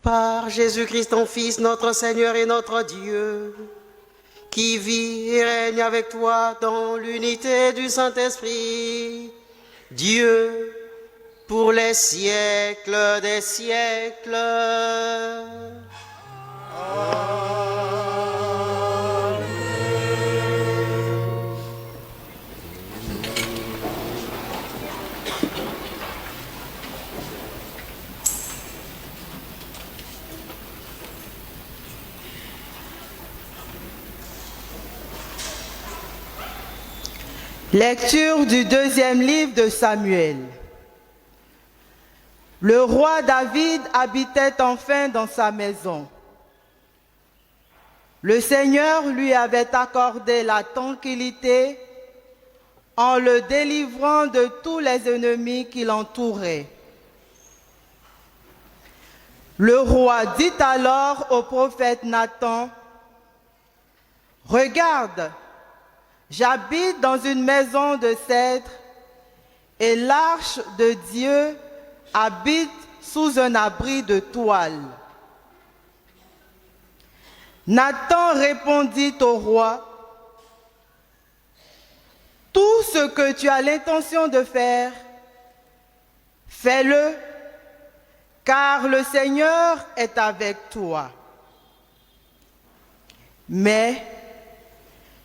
Par Jésus-Christ, ton Fils, notre Seigneur et notre Dieu, qui vit et règne avec toi dans l'unité du Saint-Esprit, Dieu, pour les siècles des siècles. Lecture du deuxième livre de Samuel. Le roi David habitait enfin dans sa maison. Le Seigneur lui avait accordé la tranquillité en le délivrant de tous les ennemis qui l'entouraient. Le roi dit alors au prophète Nathan, « Regarde, j'habite dans une maison de cèdre et l'arche de Dieu habite sous un abri de toile. » Nathan répondit au roi, « Tout ce que tu as l'intention de faire, fais-le, car le Seigneur est avec toi. » Mais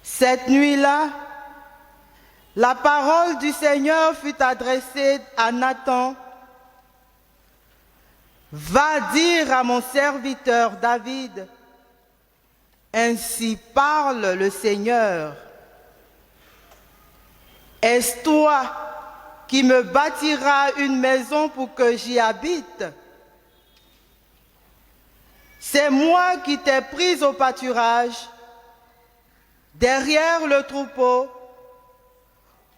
cette nuit-là, la parole du Seigneur fut adressée à Nathan. « Va dire à mon serviteur David, ainsi parle le Seigneur. Est-ce toi qui me bâtiras une maison pour que j'y habite? C'est moi qui t'ai pris au pâturage, derrière le troupeau,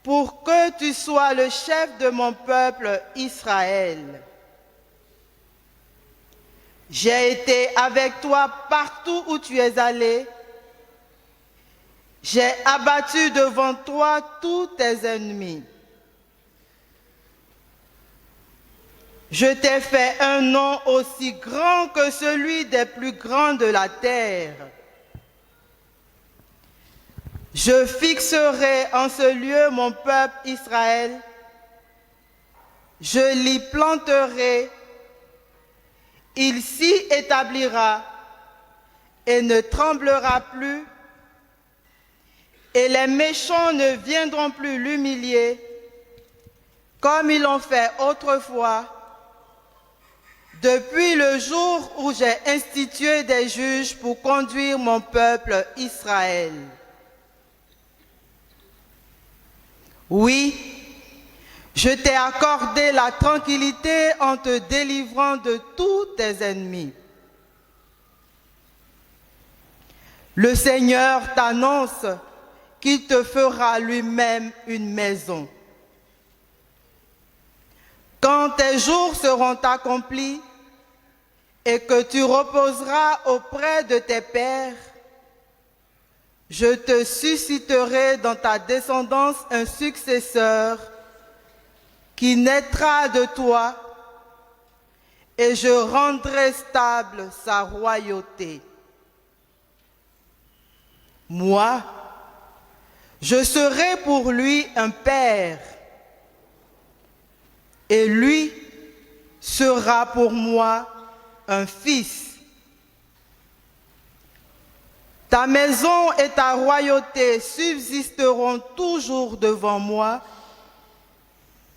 pour que tu sois le chef de mon peuple Israël. J'ai été avec toi partout où tu es allé. J'ai abattu devant toi tous tes ennemis. Je t'ai fait un nom aussi grand que celui des plus grands de la terre. Je fixerai en ce lieu mon peuple Israël. Je l'y planterai. Il s'y établira et ne tremblera plus. Et les méchants ne viendront plus l'humilier, comme ils l'ont fait autrefois, depuis le jour où j'ai institué des juges pour conduire mon peuple Israël. Oui, je t'ai accordé la tranquillité en te délivrant de tous tes ennemis. Le Seigneur t'annonce qu'il te fera lui-même une maison. Quand tes jours seront accomplis et que tu reposeras auprès de tes pères, je te susciterai dans ta descendance un successeur qui naîtra de toi et je rendrai stable sa royauté. Moi, je serai pour lui un père et lui sera pour moi un fils. Ta maison et ta royauté subsisteront toujours devant moi.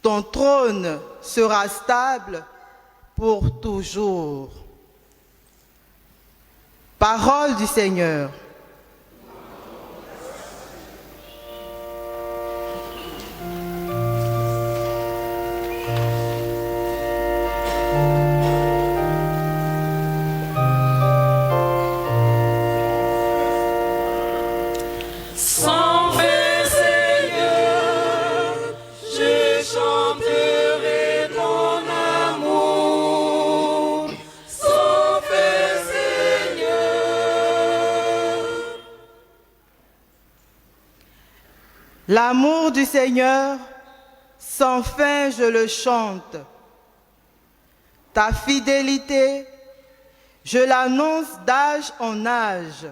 Ton trône sera stable pour toujours. Parole du Seigneur. L'amour du Seigneur, sans fin je le chante. Ta fidélité Je l'annonce d'âge en âge.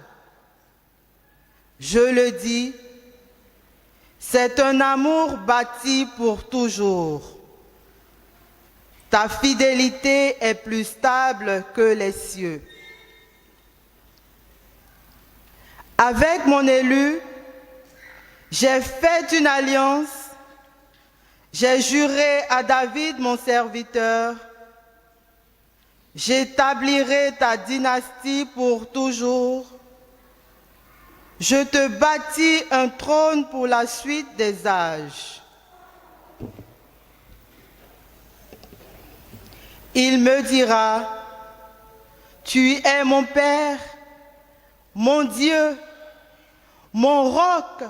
Je le dis, c'est un amour bâti pour toujours. Ta fidélité est plus stable que les cieux. Avec mon élu, j'ai fait une alliance. J'ai juré à David, mon serviteur, j'établirai ta dynastie pour toujours. Je te bâtis un trône pour la suite des âges. Il me dira, tu es mon Père, mon Dieu, mon roc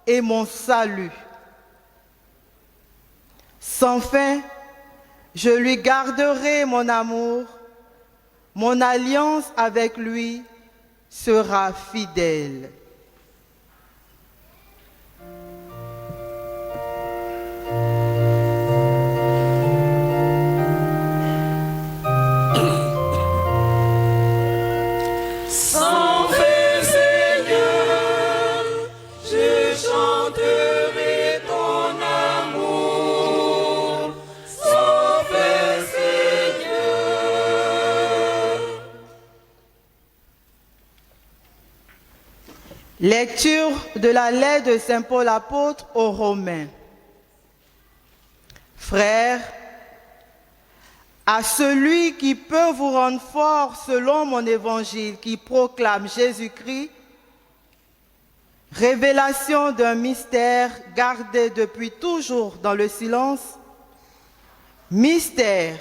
et mon salut. Sans fin, je lui garderai mon amour, mon alliance avec lui sera fidèle. Sans fin, Seigneur, je chanterai ton amour. Sans fin, Seigneur. Lecture de la lettre de Saint Paul apôtre aux Romains. Frères, à celui qui peut vous rendre fort selon mon évangile qui proclame Jésus-Christ, révélation d'un mystère gardé depuis toujours dans le silence, mystère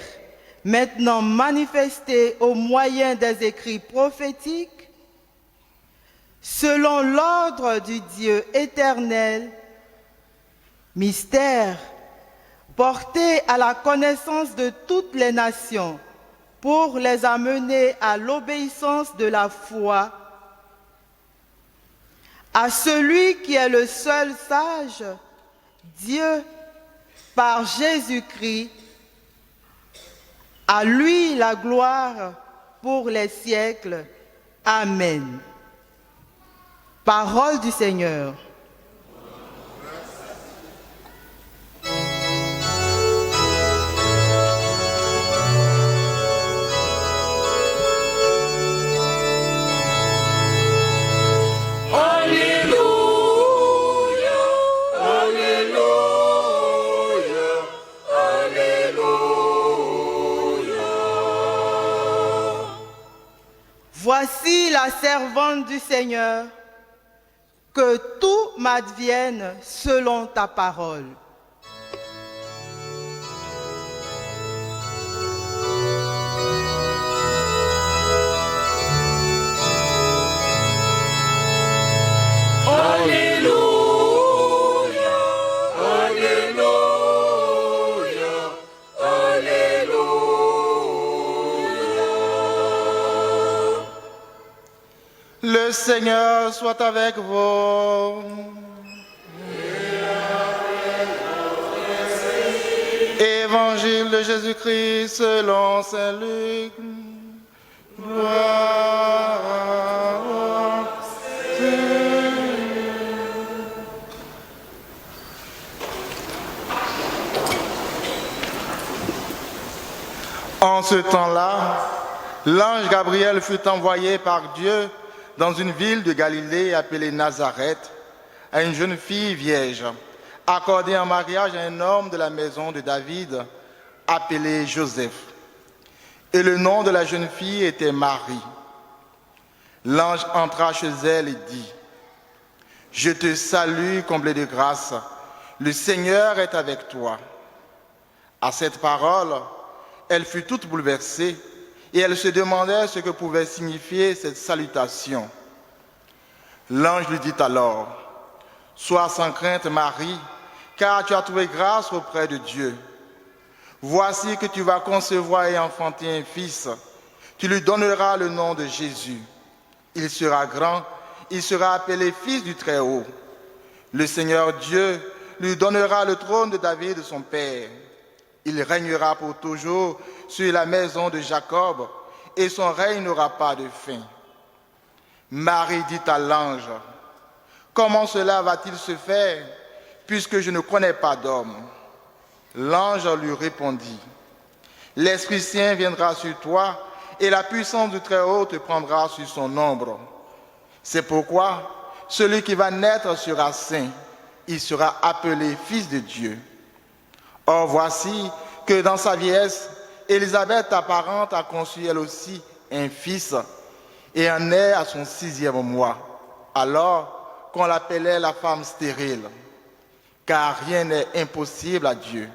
maintenant manifesté au moyen des écrits prophétiques, selon l'ordre du Dieu éternel, mystère porté à la connaissance de toutes les nations pour les amener à l'obéissance de la foi, à celui qui est le seul sage, Dieu, par Jésus-Christ, à lui la gloire pour les siècles. Amen. Parole du Seigneur. Voici la servante du Seigneur, que tout m'advienne selon ta parole. Le Seigneur soit avec vous. Évangile de Jésus-Christ selon saint Luc. Gloire à En ce temps-là, l'ange Gabriel fut envoyé par Dieu dans une ville de Galilée appelée Nazareth, à une jeune fille vierge, accordée en mariage à un homme de la maison de David, appelé Joseph. Et le nom de la jeune fille était Marie. L'ange entra chez elle et dit, « Je te salue, comblée de grâce, le Seigneur est avec toi. » À cette parole, elle fut toute bouleversée, et elle se demandait ce que pouvait signifier cette salutation. L'ange lui dit alors, « Sois sans crainte, Marie, car tu as trouvé grâce auprès de Dieu. Voici que tu vas concevoir et enfanter un fils. Tu lui donneras le nom de Jésus. Il sera grand, il sera appelé Fils du Très-Haut. Le Seigneur Dieu lui donnera le trône de David, son père. Il régnera pour toujours sur la maison de Jacob, et son règne n'aura pas de fin. Marie dit à l'ange, « Comment cela va-t-il se faire, puisque je ne connais pas d'homme ?» L'ange lui répondit, « L'Esprit Saint viendra sur toi, et la puissance du Très-Haut te prendra sur son ombre. C'est pourquoi celui qui va naître sera saint, il sera appelé Fils de Dieu. Or voici que dans sa vieillesse, Élisabeth, ta parente, a conçu elle aussi un fils, et en est à son 6e mois, alors qu'on l'appelait la femme stérile, car rien n'est impossible à Dieu.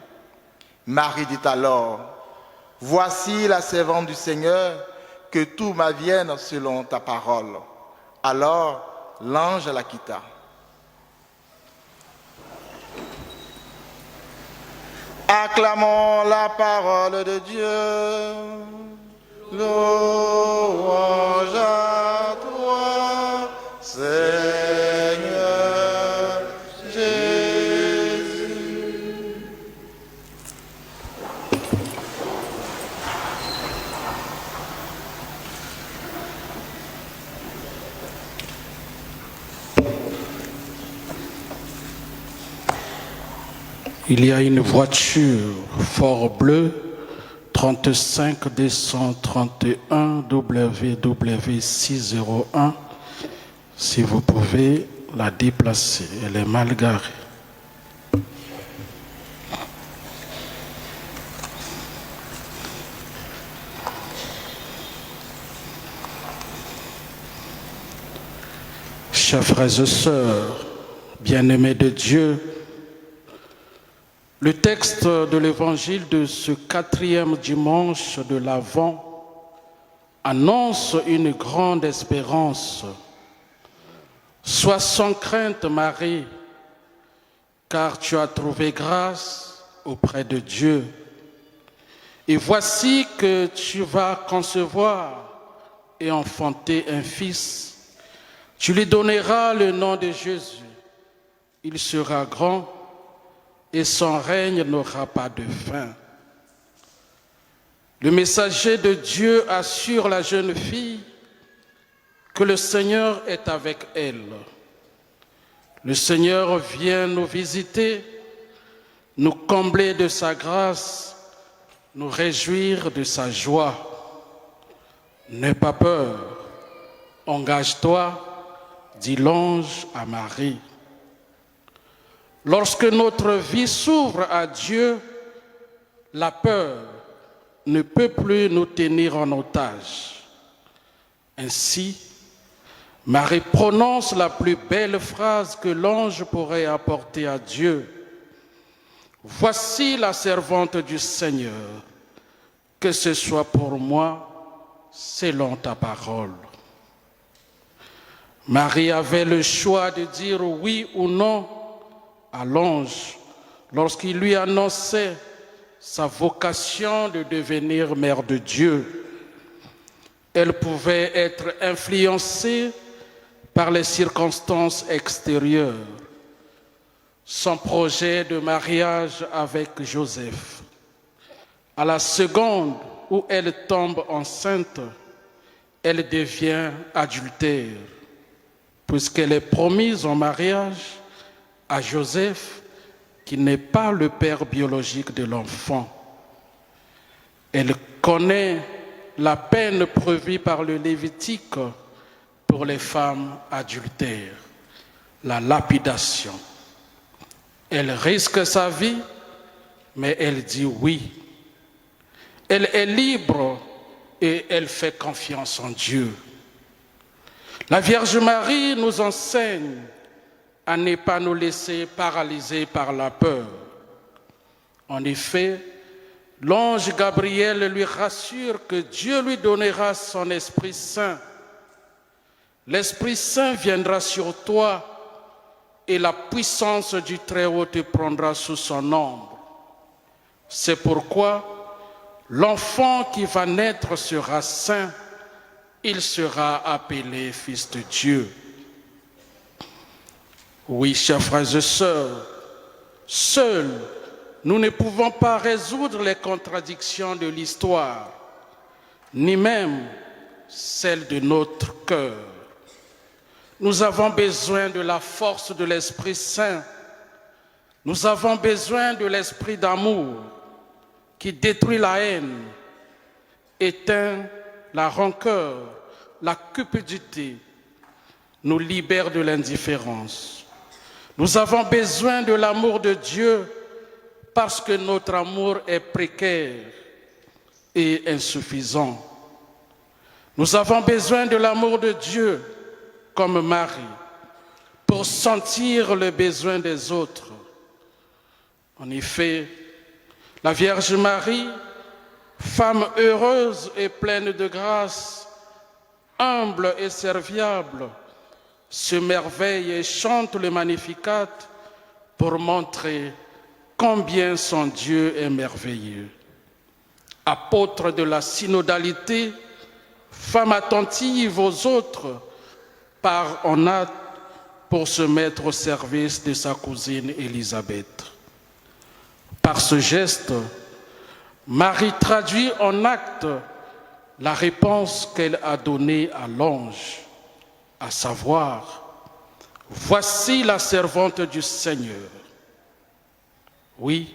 Marie dit alors, « Voici la servante du Seigneur, que tout m'advienne selon ta parole. » Alors l'ange la quitta. Acclamons la parole de Dieu. Louange à toi, Seigneur Jésus. Il y a une voiture fort bleue, 35 231 WW601. Si vous pouvez la déplacer, elle est mal garée. Chers frères et sœurs, bien-aimés de Dieu, le texte de l'évangile de ce 4e dimanche de l'Avent annonce une grande espérance. Sois sans crainte, Marie, car tu as trouvé grâce auprès de Dieu. Et voici que tu vas concevoir et enfanter un fils. Tu lui donneras le nom de Jésus. Il sera grand et son règne n'aura pas de fin. Le messager de Dieu assure la jeune fille que le Seigneur est avec elle. Le Seigneur vient nous visiter, nous combler de sa grâce, nous réjouir de sa joie. N'aie pas peur, engage-toi, dit l'ange à Marie. Lorsque notre vie s'ouvre à Dieu, la peur ne peut plus nous tenir en otage. Ainsi, Marie prononce la plus belle phrase que l'ange pourrait apporter à Dieu. « Voici la servante du Seigneur, que ce soit pour moi selon ta parole. » Marie avait le choix de dire oui ou non à l'ange lorsqu'il lui annonçait sa vocation de devenir mère de Dieu. Elle pouvait être influencée par les circonstances extérieures, son projet de mariage avec Joseph. À la seconde où elle tombe enceinte, elle devient adultère, puisqu'elle est promise en mariage à Joseph, qui n'est pas le père biologique de l'enfant. Elle connaît la peine prévue par le Lévitique pour les femmes adultères, la lapidation. Elle risque sa vie, mais elle dit oui. Elle est libre et elle fait confiance en Dieu. La Vierge Marie nous enseigne à ne pas nous laisser paralyser par la peur. En effet, l'ange Gabriel lui rassure que Dieu lui donnera son Esprit Saint. L'Esprit Saint viendra sur toi et la puissance du Très-Haut te prendra sous son ombre. C'est pourquoi l'enfant qui va naître sera saint, il sera appelé Fils de Dieu. Oui, chers frères et sœurs, seuls, nous ne pouvons pas résoudre les contradictions de l'histoire. ni même celle de notre cœur. Nous avons besoin de la force de l'Esprit Saint. Nous avons besoin de l'esprit d'amour qui détruit la haine, éteint la rancœur, la cupidité, nous libère de l'indifférence. Nous avons besoin de l'amour de Dieu parce que notre amour est précaire et insuffisant. Nous avons besoin de l'amour de Dieu comme Marie pour sentir le besoin des autres. En effet, la Vierge Marie, femme heureuse et pleine de grâce, humble et serviable, s'émerveille et chante le Magnificat pour montrer combien son Dieu est merveilleux. Apôtre de la synodalité, femme attentive aux autres, part en hâte pour se mettre au service de sa cousine Élisabeth. Par ce geste, Marie traduit en acte la réponse qu'elle a donnée à l'ange, à savoir, « Voici la servante du Seigneur ». Oui,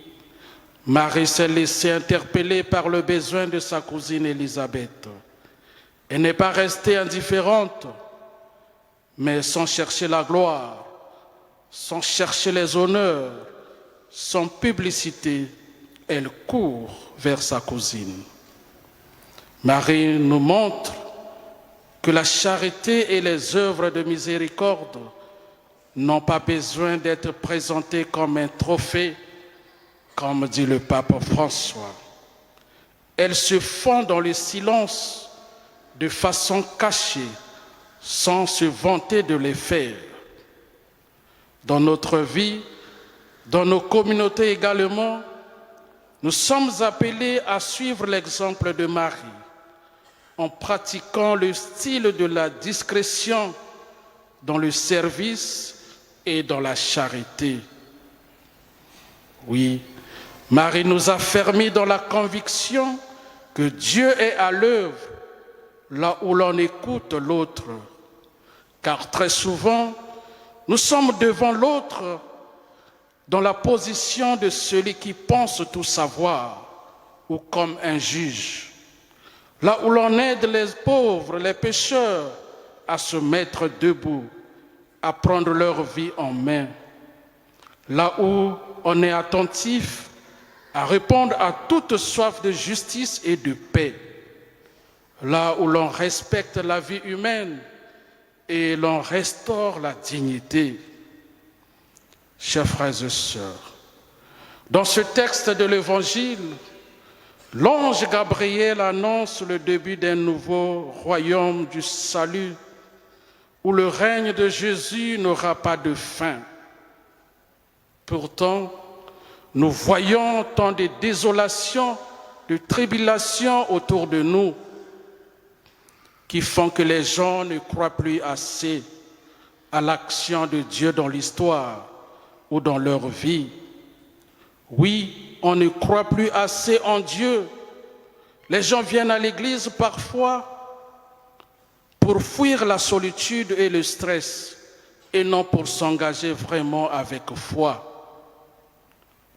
Marie s'est laissée interpeller par le besoin de sa cousine Élisabeth. Elle n'est pas restée indifférente, mais sans chercher la gloire, sans chercher les honneurs, sans publicité, elle court vers sa cousine. Marie nous montre que la charité et les œuvres de miséricorde n'ont pas besoin d'être présentées comme un trophée, comme dit le pape François. Elles se font dans le silence, de façon cachée, sans se vanter de les faire. Dans notre vie, dans nos communautés également, nous sommes appelés à suivre l'exemple de Marie en pratiquant le style de la discrétion dans le service et dans la charité. Oui, Marie nous a fermis dans la conviction que Dieu est à l'œuvre là où l'on écoute l'autre. Car très souvent, nous sommes devant l'autre dans la position de celui qui pense tout savoir ou comme un juge. Là où l'on aide les pauvres, les pécheurs à se mettre debout, à prendre leur vie en main. Là où on est attentif à répondre à toute soif de justice et de paix. Là où l'on respecte la vie humaine et l'on restaure la dignité. Chers frères et sœurs, dans ce texte de l'Évangile, l'ange Gabriel annonce le début d'un nouveau royaume du salut où le règne de Jésus n'aura pas de fin. Pourtant, nous voyons tant de désolations, de tribulations autour de nous qui font que les gens ne croient plus assez à l'action de Dieu dans l'histoire ou dans leur vie. Oui, on ne croit plus assez en Dieu. Les gens viennent à l'église parfois pour fuir la solitude et le stress et non pour s'engager vraiment avec foi.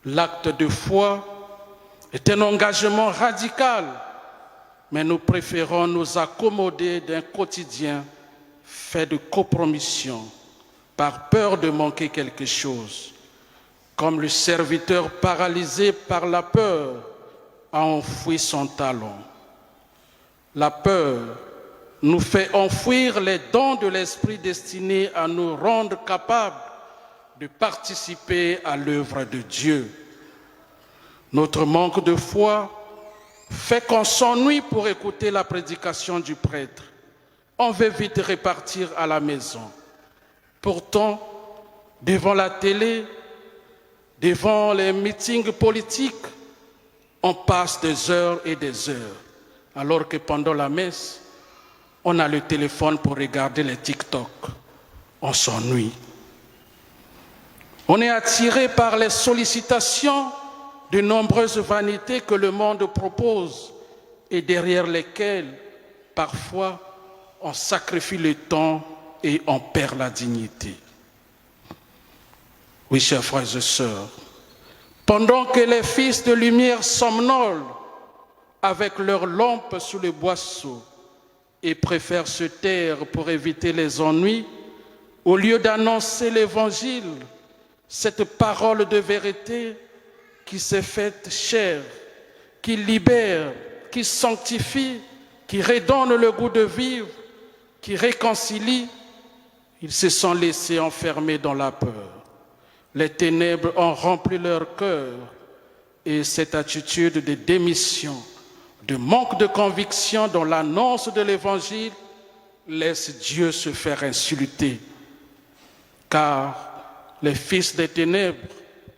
L'acte de foi est un engagement radical, mais nous préférons nous accommoder d'un quotidien fait de compromissions par peur de manquer quelque chose, comme le serviteur paralysé par la peur a enfoui son talon. La peur nous fait enfouir les dons de l'Esprit destinés à nous rendre capables de participer à l'œuvre de Dieu. Notre manque de foi fait qu'on s'ennuie pour écouter la prédication du prêtre. On veut vite repartir à la maison. Pourtant, devant la télé, devant les meetings politiques, on passe des heures et des heures, alors que pendant la messe, on a le téléphone pour regarder les TikTok. On s'ennuie. On est attiré par les sollicitations de nombreuses vanités que le monde propose, et derrière lesquels, parfois, on sacrifie le temps et on perd la dignité. Oui, chers frères et sœurs, pendant que les fils de lumière somnolent avec leurs lampes sous le boisseau et préfèrent se taire pour éviter les ennuis, au lieu d'annoncer l'Évangile, cette parole de vérité qui s'est faite chair, qui libère, qui sanctifie, qui redonne le goût de vivre, qui réconcilie, ils se sont laissés enfermer dans la peur. Les ténèbres ont rempli leur cœur et cette attitude de démission, de manque de conviction dans l'annonce de l'Évangile laisse Dieu se faire insulter. Car les fils des ténèbres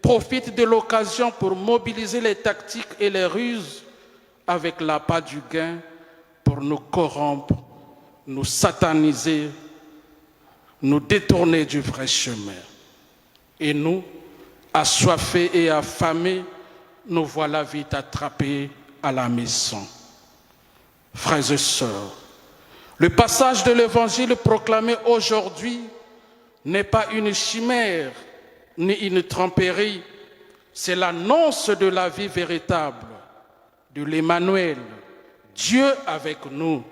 profitent de l'occasion pour mobiliser les tactiques et les ruses avec l'appât du gain pour nous corrompre, nous sataniser, nous détourner du vrai chemin. Et nous, assoiffés et affamés, nous voilà vite attrapés à la maison. Frères et sœurs, le passage de l'Évangile proclamé aujourd'hui n'est pas une chimère ni une tromperie, c'est l'annonce de la vie véritable, de l'Emmanuel, Dieu avec nous.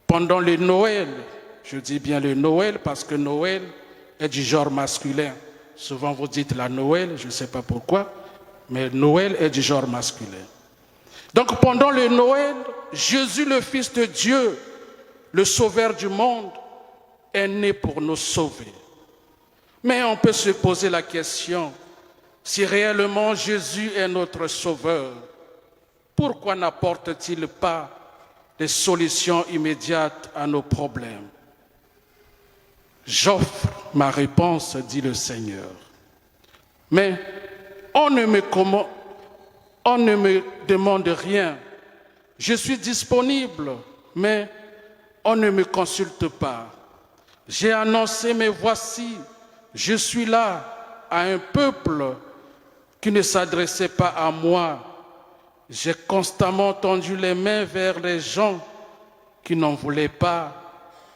Pendant le Noël, je dis bien le Noël parce que Noël est du genre masculin. Souvent vous dites la Noël, je ne sais pas pourquoi, mais Noël est du genre masculin. Donc pendant le Noël, Jésus, le Fils de Dieu, le Sauveur du monde, est né pour nous sauver. Mais on peut se poser la question, si réellement Jésus est notre Sauveur, pourquoi n'apporte-t-il pas des solutions immédiates à nos problèmes? J'offre ma réponse, dit le Seigneur. Mais on ne me demande rien. Je suis disponible, mais on ne me consulte pas. J'ai annoncé, mais voici, je suis là à un peuple qui ne s'adressait pas à moi. J'ai constamment tendu les mains vers les gens qui n'en voulaient pas,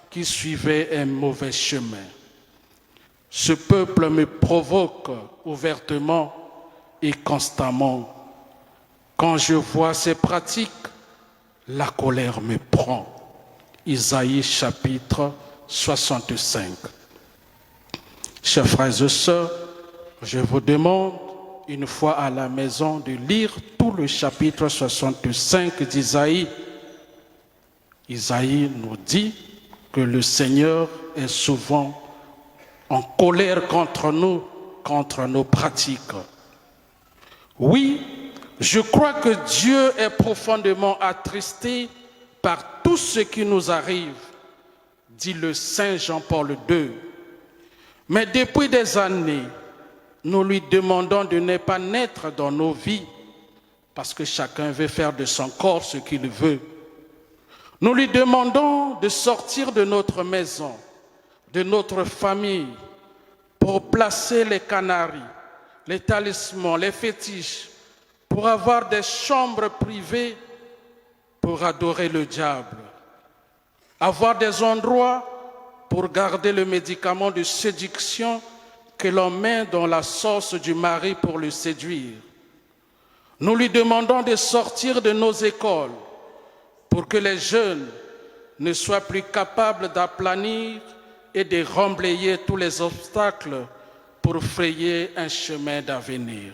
qui suivaient un mauvais chemin. Ce peuple me provoque ouvertement et constamment. Quand je vois ces pratiques, la colère me prend. Isaïe chapitre 65. Chers frères et sœurs, je vous demande une fois à la maison de lire tout le chapitre 65 d'Isaïe. Isaïe nous dit que le Seigneur est souvent en colère contre nous, contre nos pratiques. Oui, je crois que Dieu est profondément attristé par tout ce qui nous arrive, dit le Saint Jean-Paul II. Mais depuis des années, nous lui demandons de ne pas naître dans nos vies, parce que chacun veut faire de son corps ce qu'il veut. Nous lui demandons de sortir de notre maison, de notre famille, pour placer les canaries, les talismans, les fétiches, pour avoir des chambres privées pour adorer le diable, avoir des endroits pour garder le médicament de séduction que l'on met dans la sauce du mari pour le séduire. Nous lui demandons de sortir de nos écoles pour que les jeunes ne soient plus capables d'aplanir et de remblayer tous les obstacles pour frayer un chemin d'avenir.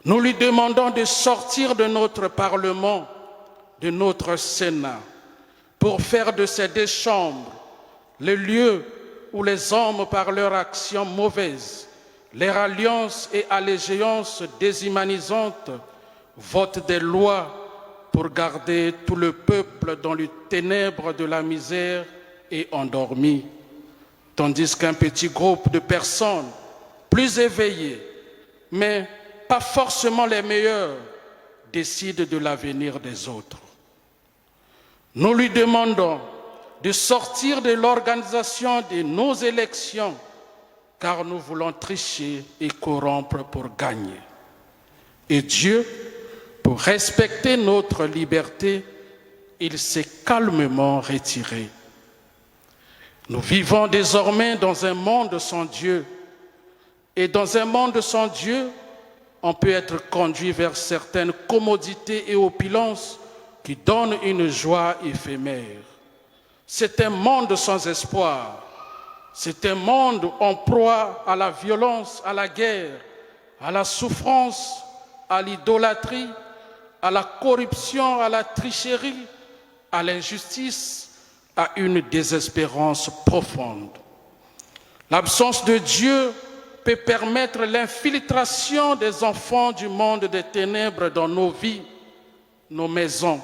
Nous lui demandons de sortir de notre Parlement, de notre Sénat, pour faire de ces deux chambres le lieu où les hommes, par leurs actions mauvaises, leur alliances et allégeances déshumanisantes, votent des lois pour garder tout le peuple dans les ténèbres de la misère et endormi, tandis qu'un petit groupe de personnes plus éveillées, mais pas forcément les meilleurs, décident de l'avenir des autres. Nous lui demandons de sortir de l'organisation de nos élections, car nous voulons tricher et corrompre pour gagner. Et Dieu Pour respecter notre liberté, il s'est calmement retiré. Nous vivons désormais dans un monde sans Dieu. Et dans un monde sans Dieu, on peut être conduit vers certaines commodités et opulences qui donnent une joie éphémère. C'est un monde sans espoir. C'est un monde en proie à la violence, à la guerre, à la souffrance, à l'idolâtrie, à la corruption, à la tricherie, à l'injustice, à une désespérance profonde. L'absence de Dieu peut permettre l'infiltration des enfants du monde des ténèbres dans nos vies, nos maisons,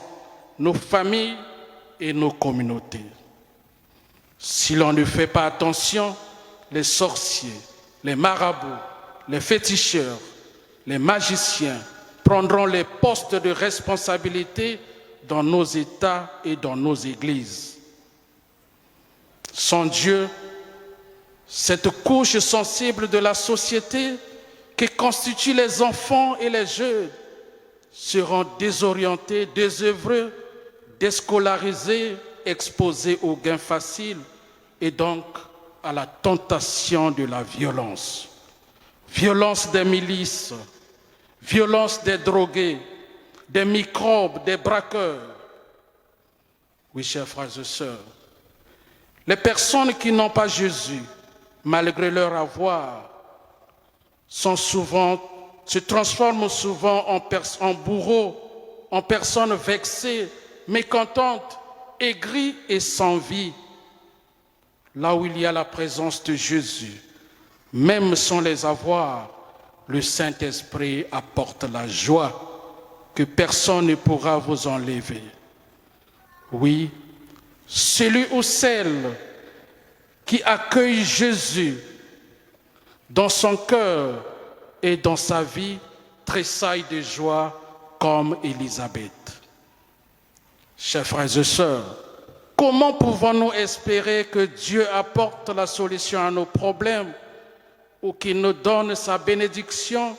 nos familles et nos communautés. Si l'on ne fait pas attention, les sorciers, les marabouts, les féticheurs, les magiciens prendront les postes de responsabilité dans nos États et dans nos églises. Sans Dieu, cette couche sensible de la société qui constitue les enfants et les jeunes seront désorientés, désœuvrés, déscolarisés, exposés aux gains faciles et donc à la tentation de la violence. Violence des milices, violence des drogués, des microbes, des braqueurs. Oui, chers frères et sœurs, les personnes qui n'ont pas Jésus, malgré leur avoir, se transforment souvent en bourreaux, en personnes vexées, mécontentes, aigries et sans vie. Là où il y a la présence de Jésus, même sans les avoir, le Saint-Esprit apporte la joie que personne ne pourra vous enlever. Oui, celui ou celle qui accueille Jésus dans son cœur et dans sa vie tressaille de joie comme Élisabeth. Chers frères et sœurs, comment pouvons-nous espérer que Dieu apporte la solution à nos problèmes ou qu'il nous donne sa bénédiction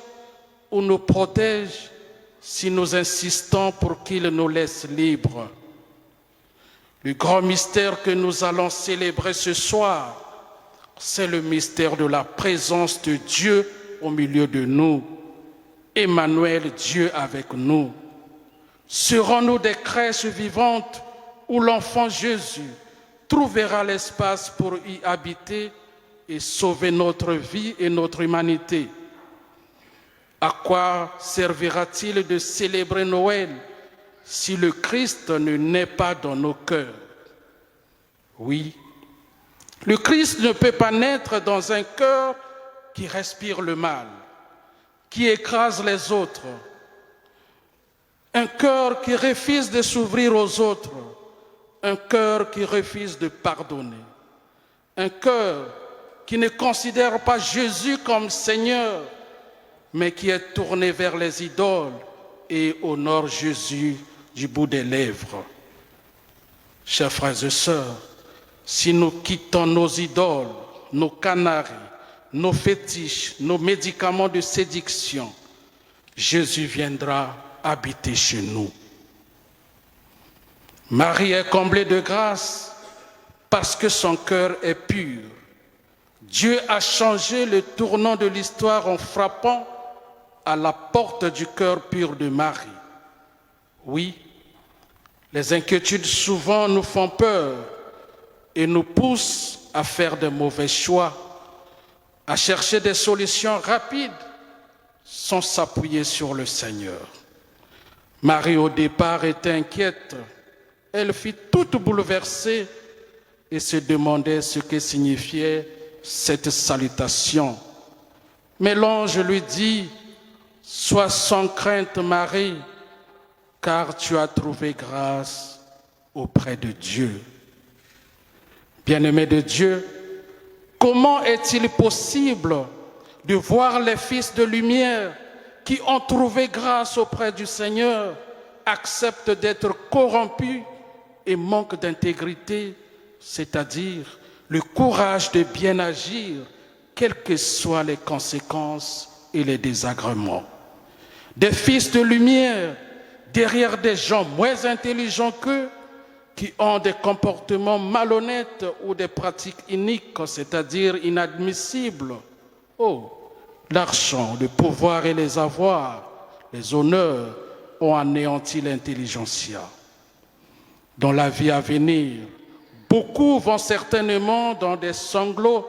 ou nous protège si nous insistons pour qu'il nous laisse libres? Le grand mystère que nous allons célébrer ce soir, c'est le mystère de la présence de Dieu au milieu de nous. Emmanuel, Dieu avec nous. Serons-nous des crèches vivantes où l'enfant Jésus trouvera l'espace pour y habiter et sauver notre vie et notre humanité? À quoi servira-t-il de célébrer Noël si le Christ ne naît pas dans nos cœurs? Oui, le Christ ne peut pas naître dans un cœur qui respire le mal, qui écrase les autres, un cœur qui refuse de s'ouvrir aux autres, un cœur qui refuse de pardonner, un cœur qui ne considère pas Jésus comme Seigneur, mais qui est tourné vers les idoles et honore Jésus du bout des lèvres. Chers frères et sœurs, si nous quittons nos idoles, nos canaries, nos fétiches, nos médicaments de séduction, Jésus viendra habiter chez nous. Marie est comblée de grâce parce que son cœur est pur. Dieu a changé le tournant de l'histoire en frappant à la porte du cœur pur de Marie. Oui, les inquiétudes souvent nous font peur et nous poussent à faire de mauvais choix, à chercher des solutions rapides sans s'appuyer sur le Seigneur. Marie, au départ, était inquiète. Elle fut toute bouleversée et se demandait ce que signifiait cette salutation. Mais l'ange lui dit: « Sois sans crainte, Marie, car tu as trouvé grâce auprès de Dieu. » Bien-aimés de Dieu, comment est-il possible de voir les fils de lumière qui ont trouvé grâce auprès du Seigneur acceptent d'être corrompus et manquent d'intégrité, c'est-à-dire le courage de bien agir, quelles que soient les conséquences et les désagréments. Des fils de lumière derrière des gens moins intelligents qu'eux, qui ont des comportements malhonnêtes ou des pratiques iniques, c'est-à-dire inadmissibles. Oh, l'argent, le pouvoir et les avoirs, les honneurs ont anéanti l'intelligentsia. Dans la vie à venir, beaucoup vont certainement dans des sanglots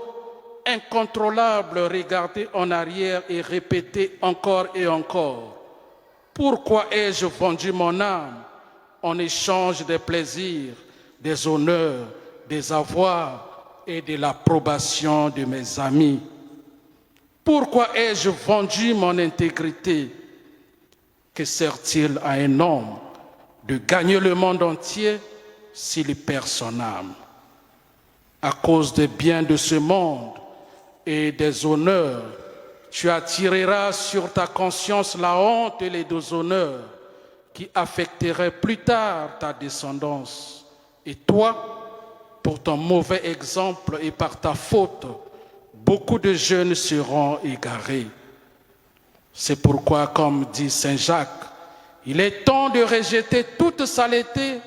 incontrôlables regarder en arrière et répéter encore et encore. Pourquoi ai-je vendu mon âme en échange des plaisirs, des honneurs, des avoirs et de l'approbation de mes amis? Pourquoi ai-je vendu mon intégrité? Que sert-il à un homme de gagner le monde entier s'il perd son âme? À cause des biens de ce monde et des honneurs, tu attireras sur ta conscience la honte et les déshonneurs qui affecteraient plus tard ta descendance. Et toi, pour ton mauvais exemple et par ta faute, beaucoup de jeunes seront égarés. C'est pourquoi, comme dit Saint Jacques, il est temps de rejeter toute saleté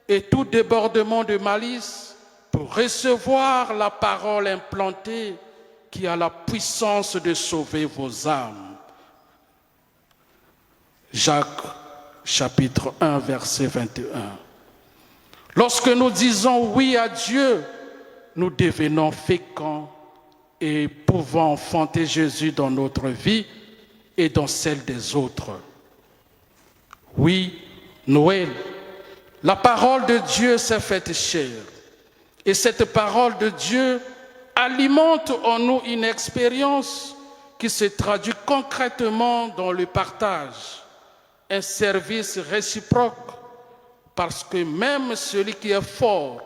et tout débordement de malice pour recevoir la parole implantée qui a la puissance de sauver vos âmes. Jacques, chapitre 1, verset 21. Lorsque nous disons oui à Dieu, nous devenons féconds et pouvons enfanter Jésus dans notre vie et dans celle des autres. Oui, Noël, la parole de Dieu s'est faite chair. Et cette parole de Dieu alimente en nous une expérience qui se traduit concrètement dans le partage, un service réciproque, parce que même celui qui est fort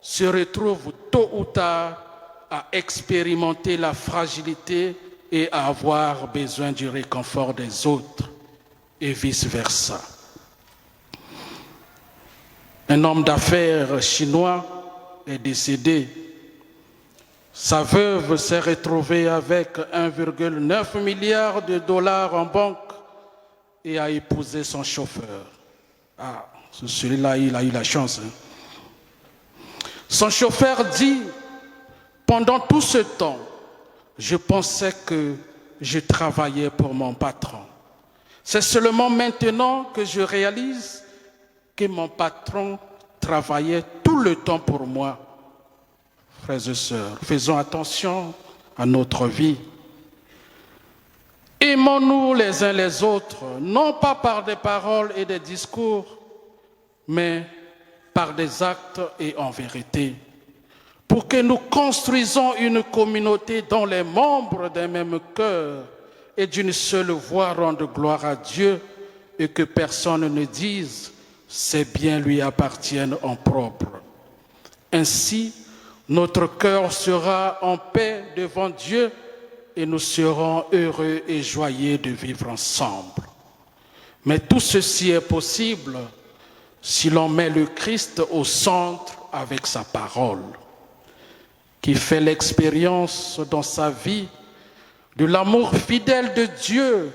se retrouve tôt ou tard à expérimenter la fragilité et à avoir besoin du réconfort des autres, et vice-versa. Un homme d'affaires chinois est décédé. Sa veuve s'est retrouvée avec 1,9 milliard de dollars en banque et a épousé son chauffeur. Ah, celui-là, il a eu la chance. Son chauffeur dit, pendant tout ce temps, je pensais que je travaillais pour mon patron. C'est seulement maintenant que je réalise que mon patron travaillait tout le temps pour moi. Frères et sœurs, faisons attention à notre vie. Aimons-nous les uns les autres, non pas par des paroles et des discours, mais par des actes et en vérité, pour que nous construisons une communauté dont les membres d'un même cœur et d'une seule voix rendent gloire à Dieu et que personne ne dise « ces biens lui appartiennent en propre ». Ainsi, notre cœur sera en paix devant Dieu et nous serons heureux et joyeux de vivre ensemble. Mais tout ceci est possible si l'on met le Christ au centre avec sa parole, qui fait l'expérience dans sa vie de l'amour fidèle de Dieu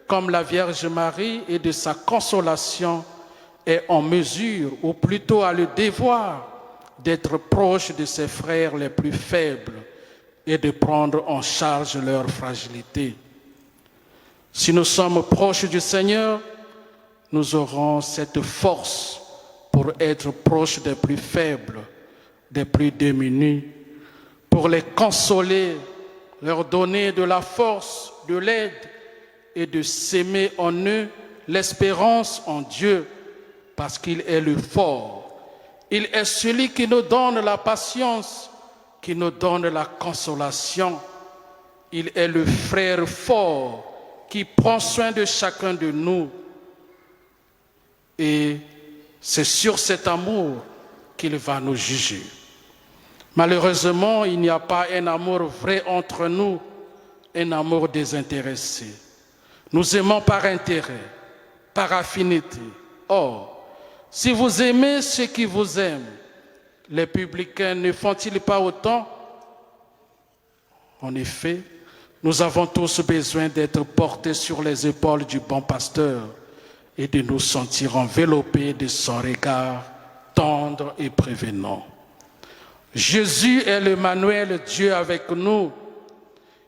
comme la Vierge Marie et de sa consolation est en mesure, ou plutôt a le devoir, d'être proche de ses frères les plus faibles et de prendre en charge leur fragilité. Si nous sommes proches du Seigneur, nous aurons cette force pour être proches des plus faibles, des plus démunis, pour les consoler, leur donner de la force, de l'aide et de s'aimer en eux l'espérance en Dieu, parce qu'il est le fort. Il est celui qui nous donne la patience, qui nous donne la consolation. Il est le frère fort qui prend soin de chacun de nous. Et c'est sur cet amour qu'il va nous juger. Malheureusement, il n'y a pas un amour vrai entre nous, un amour désintéressé. Nous aimons par intérêt, par affinité. Or, si vous aimez ceux qui vous aiment, les publicains ne font-ils pas autant? En effet, nous avons tous besoin d'être portés sur les épaules du bon pasteur et de nous sentir enveloppés de son regard tendre et prévenant. Jésus est l'Emmanuel, Dieu avec nous.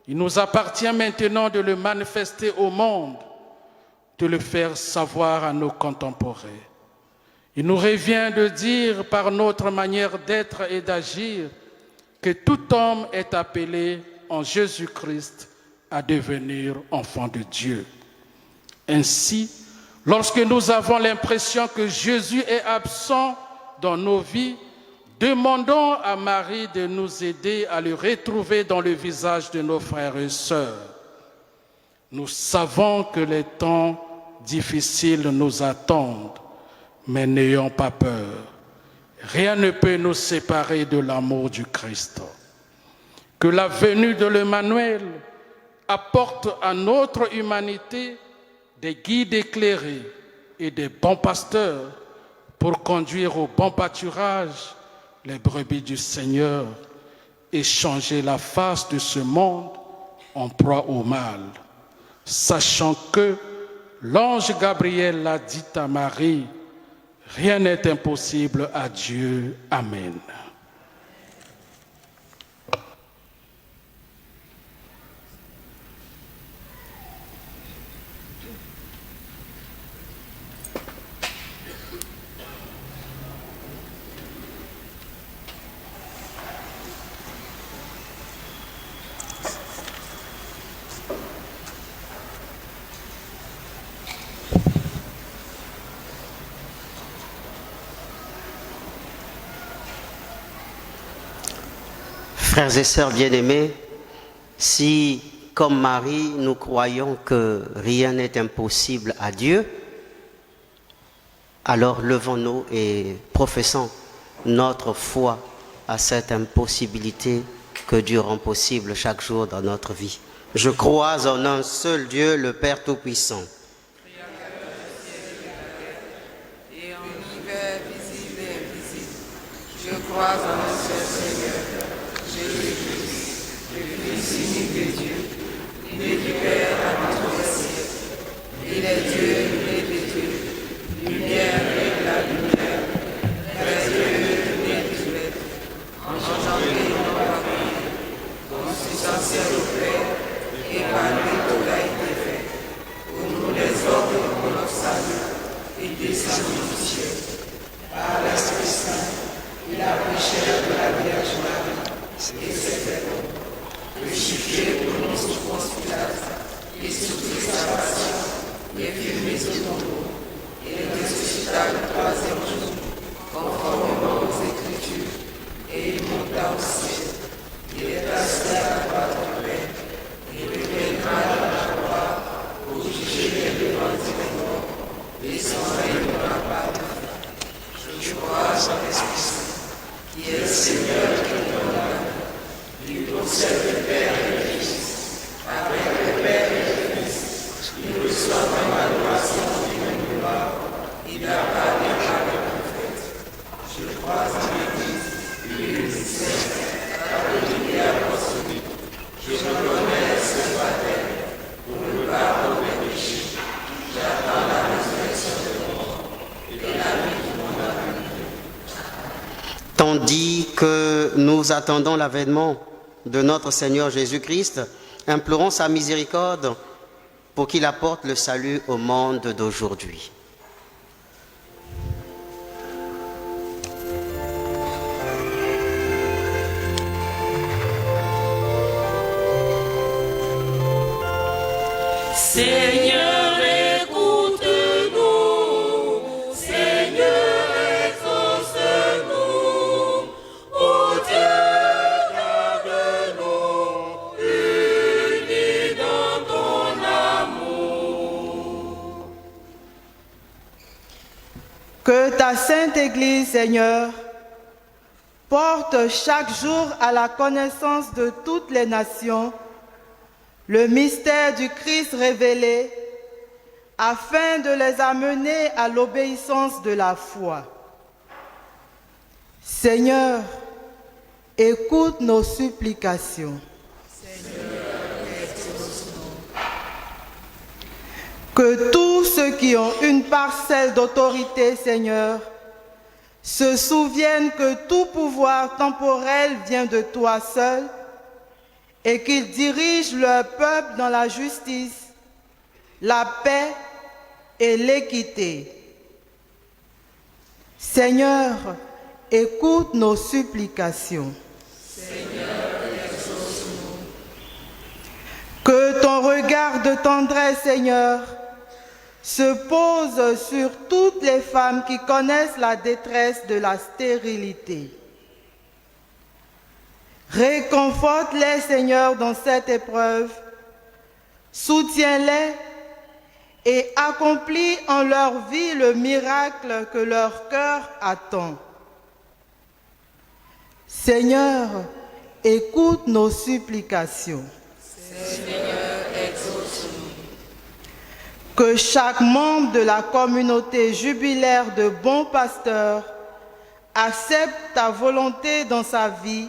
Il nous appartient maintenant de le manifester au monde, de le faire savoir à nos contemporains. Il nous revient de dire par notre manière d'être et d'agir que tout homme est appelé en Jésus-Christ à devenir enfant de Dieu. Ainsi, lorsque nous avons l'impression que Jésus est absent dans nos vies, demandons à Marie de nous aider à le retrouver dans le visage de nos frères et sœurs. Nous savons que les temps difficiles nous attendent, mais n'ayons pas peur. Rien ne peut nous séparer de l'amour du Christ. Que la venue de l'Emmanuel apporte à notre humanité des guides éclairés et des bons pasteurs pour conduire au bon pâturage les brebis du Seigneur et changer la face de ce monde en proie au mal, sachant que l'ange Gabriel l'a dit à Marie, rien n'est impossible à Dieu. Amen. Frères et sœurs bien-aimés, si, comme Marie, nous croyons que rien n'est impossible à Dieu, alors levons-nous et professons notre foi à cette impossibilité que Dieu rend possible chaque jour dans notre vie. Je crois en un seul Dieu, le Père Tout-Puissant. Et en l'univers visible et invisible, je crois en un seul Seigneur, Jésus-Christ, le Fils unique de Dieu, né du Père à notre ciel. Il est Dieu, né de Dieu, lumière et de la lumière, vrai Dieu, né du l'être, engendré non par rien, consubstantiel au Père, et par lui tout a été fait. Pour nous les hommes, pour notre salut, et descendu du ciel. Par l'Esprit Saint, il a pris chair de la Vierge Marie, et s'est fait homme, crucifié pour nos souffrances Pilate, et souffrit sa passion, et fut mis au tombeau, et ressuscita le troisième jour, conformément aux Écritures, et il monta au ciel. Il est assis à la droite du Père, et reviendra dans la gloire pour juger les vivants et les morts, et son règne n'aura pas de fin. Je crois en l'Esprit Saint, qui est le Seigneur qui nous donne la vie. Il possède le Père et le Fils. Avec le Père et le Fils, il reçoit en adoration du même gloire. Il n'a pas d'égal de prophète. Je crois en l'Église, une sainte, catholique et apostolique. Je reconnais ce baptême pour le pardon des péchés. J'attends la résurrection des morts et la vie du monde à venir. Tandis que nous attendons l'avènement de notre Seigneur Jésus-Christ, implorons sa miséricorde pour qu'il apporte le salut au monde d'aujourd'hui. Seigneur, écoute-nous. Seigneur, exauce-nous. Ô Dieu, garde-nous, unis dans ton amour. Que ta sainte Église, Seigneur, porte chaque jour à la connaissance de toutes les nations le mystère du Christ révélé, afin de les amener à l'obéissance de la foi. Seigneur, écoute nos supplications. Que tous ceux qui ont une parcelle d'autorité, Seigneur, se souviennent que tout pouvoir temporel vient de toi seul et qu'ils dirigent leur peuple dans la justice, la paix et l'équité. Seigneur, écoute nos supplications. Seigneur, exauce-nous. Que ton regard de tendresse, Seigneur, se pose sur toutes les femmes qui connaissent la détresse de la stérilité. Réconforte-les, Seigneur, dans cette épreuve. Soutiens-les et accomplis en leur vie le miracle que leur cœur attend. Seigneur, écoute nos supplications. Seigneur, exauce-nous. Que chaque membre de la communauté jubilaire de bons pasteurs accepte ta volonté dans sa vie,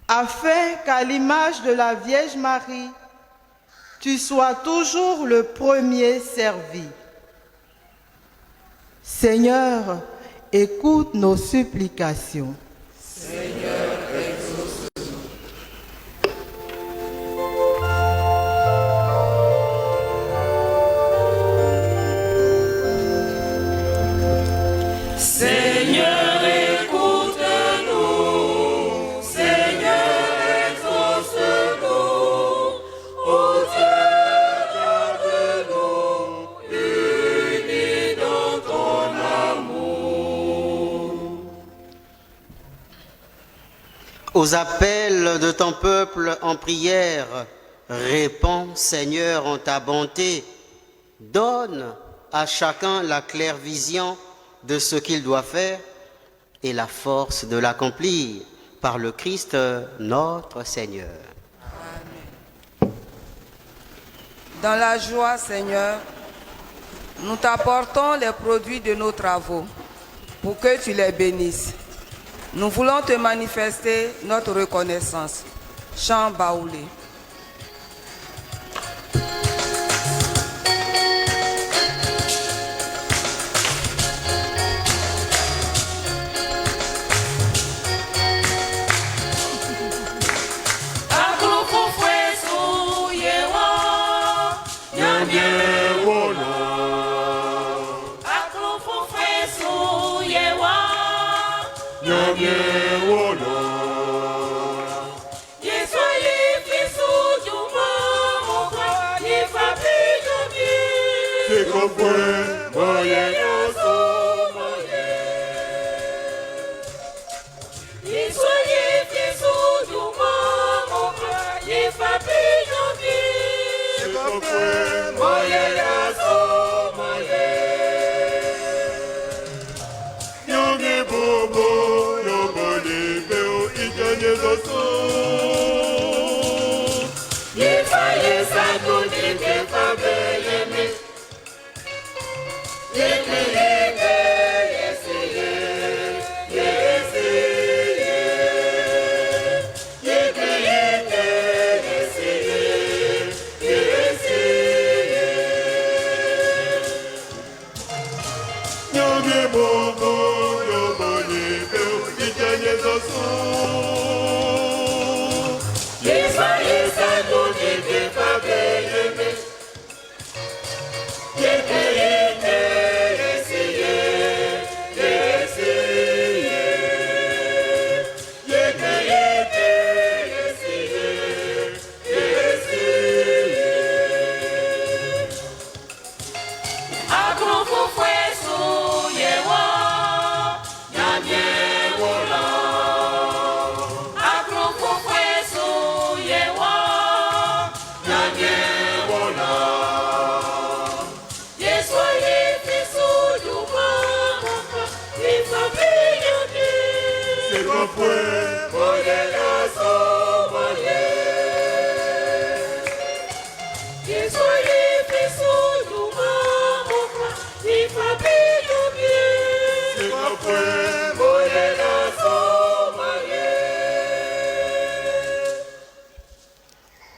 afin qu'à l'image de la Vierge Marie, tu sois toujours le premier servi. Seigneur, écoute nos supplications. Seigneur, exauce-nous. Seigneur, écoute-nous. Seigneur, exauce-nous. Ô Dieu, garde-nous, unis dans ton amour. Aux appels de ton peuple en prière, réponds, Seigneur, en ta bonté. Donne à chacun la claire vision de ce qu'il doit faire et la force de l'accomplir par le Christ notre Seigneur. Dans la joie, Seigneur, nous t'apportons les produits de nos travaux pour que tu les bénisses. Nous voulons te manifester notre reconnaissance. Chant baoulé.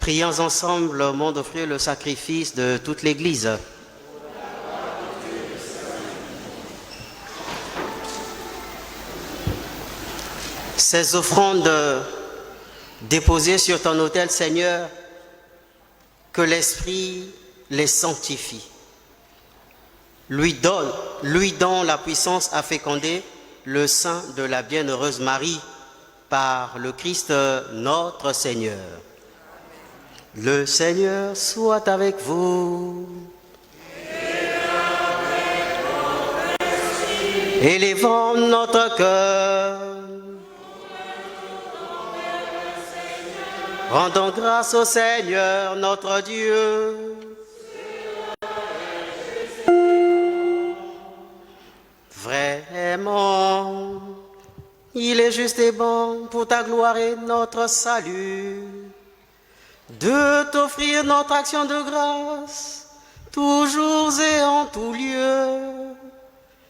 Prions ensemble au monde d'offrir le sacrifice de toute l'Église. Ces offrandes déposées sur ton autel, Seigneur, que l'Esprit les sanctifie. Lui donne la puissance à féconder le sein de la bienheureuse Marie par le Christ notre Seigneur. Le Seigneur soit avec vous. Élevons notre cœur. Rendons grâce au Seigneur notre Dieu. Vraiment, il est juste et bon pour ta gloire et notre salut de t'offrir notre action de grâce, toujours et en tout lieu.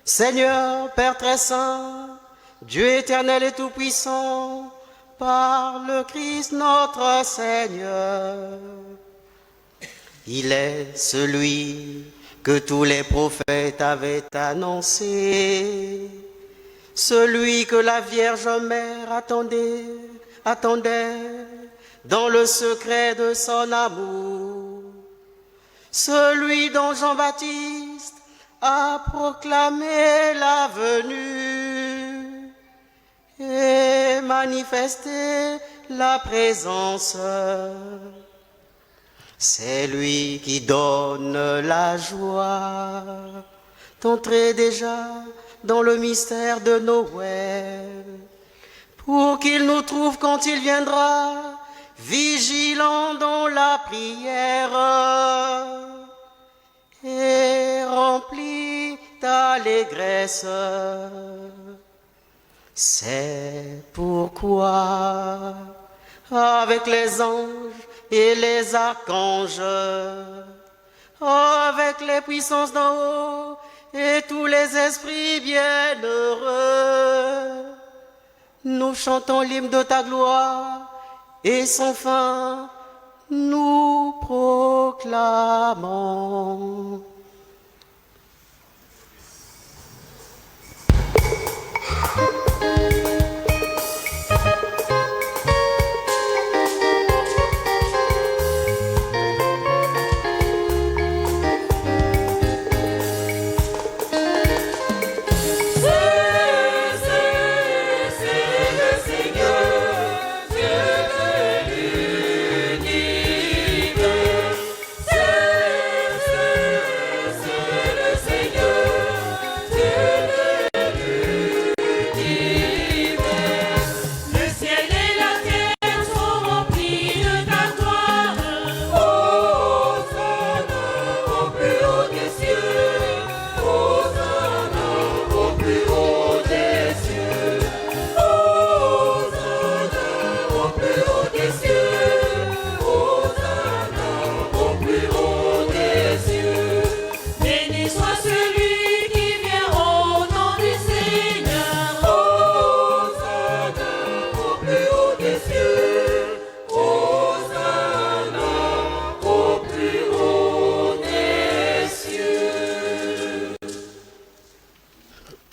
Seigneur, Père très saint, Dieu éternel et tout-puissant, par le Christ notre Seigneur. Il est celui que tous les prophètes avaient annoncé, celui que la Vierge Mère attendait dans le secret de son amour, celui dont Jean-Baptiste a proclamé la venue et manifesté la présence. C'est lui qui donne la joie d'entrer déjà dans le mystère de Noël, pour qu'il nous trouve quand il viendra, vigilants dans la prière et remplis d'allégresse. C'est pourquoi, avec les anges et les archanges, avec les puissances d'en haut et tous les esprits bienheureux, nous chantons l'hymne de ta gloire et sans fin nous proclamons.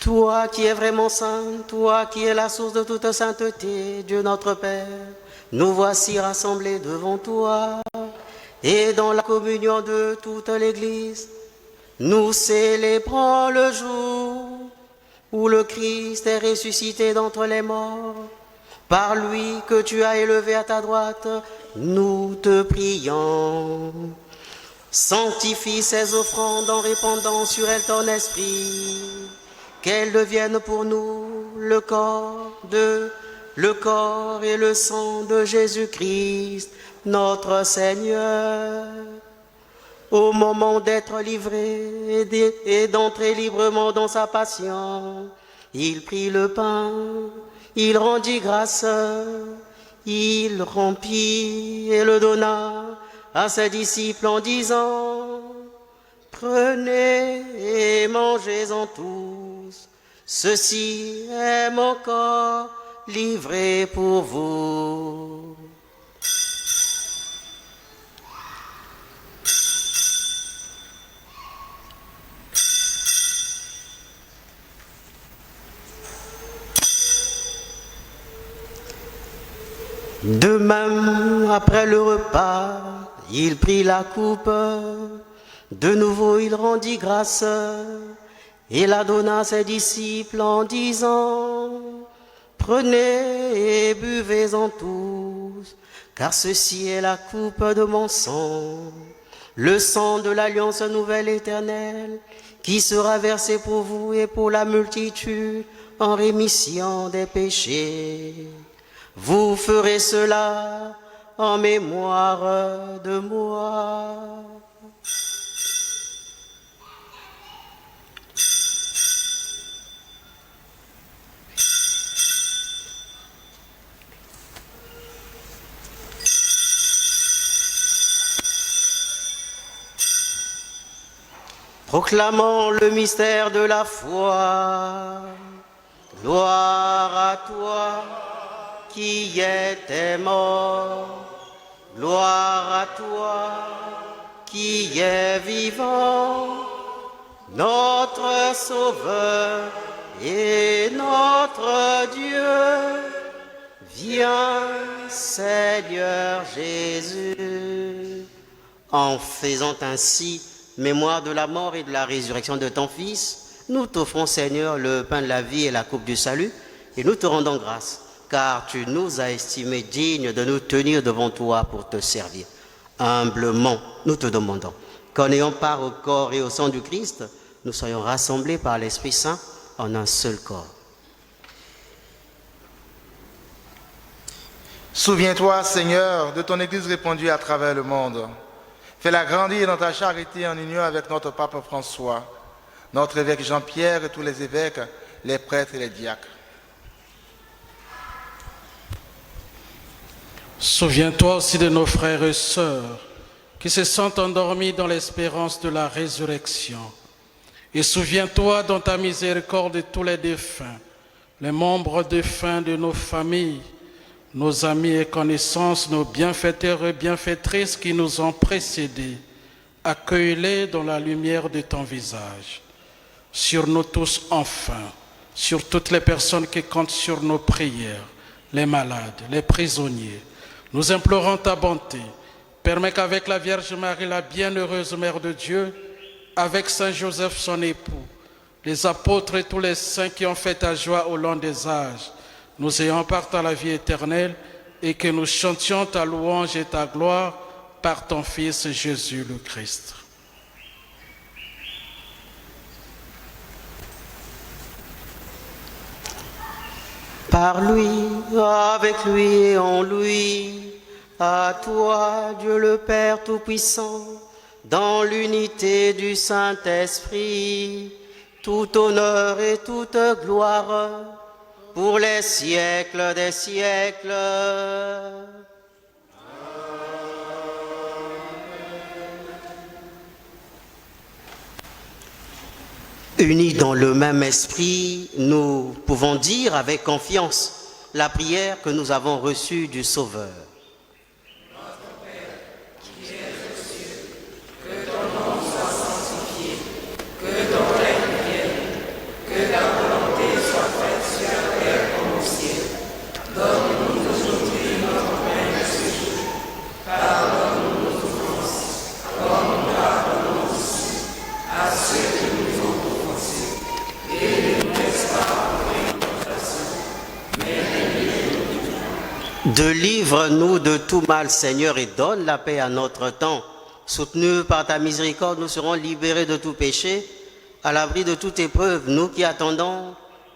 Toi qui es vraiment saint, toi qui es la source de toute sainteté, Dieu notre Père, nous voici rassemblés devant toi et dans la communion de toute l'Église, nous célébrons le jour où le Christ est ressuscité d'entre les morts. Par lui que tu as élevé à ta droite, nous te prions. Sanctifie ces offrandes en répandant sur elles ton esprit, qu'elles deviennent pour nous le corps et le sang de Jésus-Christ, notre Seigneur. Au moment d'être livré et d'entrer librement dans sa passion, il prit le pain, il rendit grâce, il rompit et le donna à ses disciples en disant: prenez et mangez-en tous, ceci est mon corps livré pour vous. De même, après le repas, il prit la coupe. De nouveau, il rendit grâce et la donna à ses disciples en disant: Prenez et buvez-en tous, car ceci est la coupe de mon sang, le sang de l'alliance nouvelle éternelle, qui sera versé pour vous et pour la multitude en rémission des péchés. Vous ferez cela en mémoire de moi. Proclamons le mystère de la foi. Gloire à toi qui étais mort. Gloire à toi qui es vivant. Notre Sauveur et notre Dieu. Viens, Seigneur Jésus. En faisant ainsi mémoire de la mort et de la résurrection de ton Fils, nous t'offrons, Seigneur, le pain de la vie et la coupe du salut, et nous te rendons grâce, car tu nous as estimés dignes de nous tenir devant toi pour te servir. Humblement, nous te demandons qu'en ayant part au corps et au sang du Christ, nous soyons rassemblés par l'Esprit Saint en un seul corps. Souviens-toi, Seigneur, de ton Église répandue à travers le monde. Fais-la grandir dans ta charité en union avec notre pape François, notre évêque Jean-Pierre et tous les évêques, les prêtres et les diacres. Souviens-toi aussi de nos frères et sœurs qui se sont endormis dans l'espérance de la résurrection. Et souviens-toi dans ta miséricorde de tous les défunts, les membres défunts de nos familles, nos amis et connaissances, nos bienfaiteurs et bienfaitrices qui nous ont précédés. Accueille-les dans la lumière de ton visage. Sur nous tous enfin, sur toutes les personnes qui comptent sur nos prières, les malades, les prisonniers, nous implorons ta bonté. Permets qu'avec la Vierge Marie, la bienheureuse Mère de Dieu, avec Saint Joseph son époux, les apôtres et tous les saints qui ont fait ta joie au long des âges, nous ayons part à la vie éternelle et que nous chantions ta louange et ta gloire par ton Fils Jésus le Christ. Par lui, avec lui et en lui, à toi, Dieu le Père Tout-Puissant, dans l'unité du Saint-Esprit, tout honneur et toute gloire, pour les siècles des siècles. Unis dans le même esprit, nous pouvons dire avec confiance la prière que nous avons reçue du Sauveur. Notre Père, qui es aux cieux, que ton nom soit sanctifié, que ton règne vienne, que ta volonté soit faite sur la terre comme au ciel. Donne-nous aujourd'hui notre pain de ce jour. Pardonne-nous nos offenses, comme nous pardonnons aussi à ceux qui nous ont offensés. Et ne nous laisse pas entrer en tentation, mais délivre-nous. Délivre-nous de tout mal, Seigneur, et donne la paix à notre temps. Soutenus par ta miséricorde, nous serons libérés de tout péché, à l'abri de toute épreuve, nous qui attendons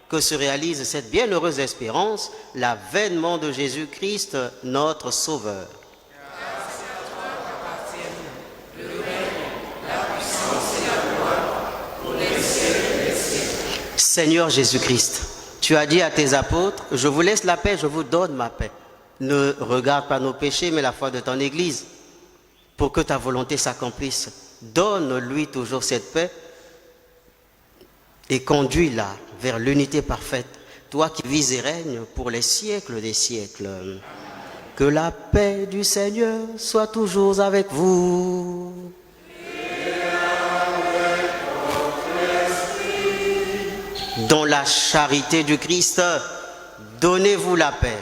que se réalise cette bienheureuse espérance, l'avènement de Jésus-Christ, notre Sauveur. Car c'est à toi qu'appartiennent le règne, la puissance et la gloire pour les siècles des siècles. Seigneur Jésus-Christ, tu as dit à tes apôtres, je vous laisse la paix, je vous donne ma paix. Ne regarde pas nos péchés, mais la foi de ton Église, pour que ta volonté s'accomplisse. Donne-lui toujours cette paix et conduis-la vers l'unité parfaite, toi qui vis et règnes pour les siècles des siècles. Que la paix du Seigneur soit toujours avec vous. Dans la charité du Christ, donnez-vous la paix.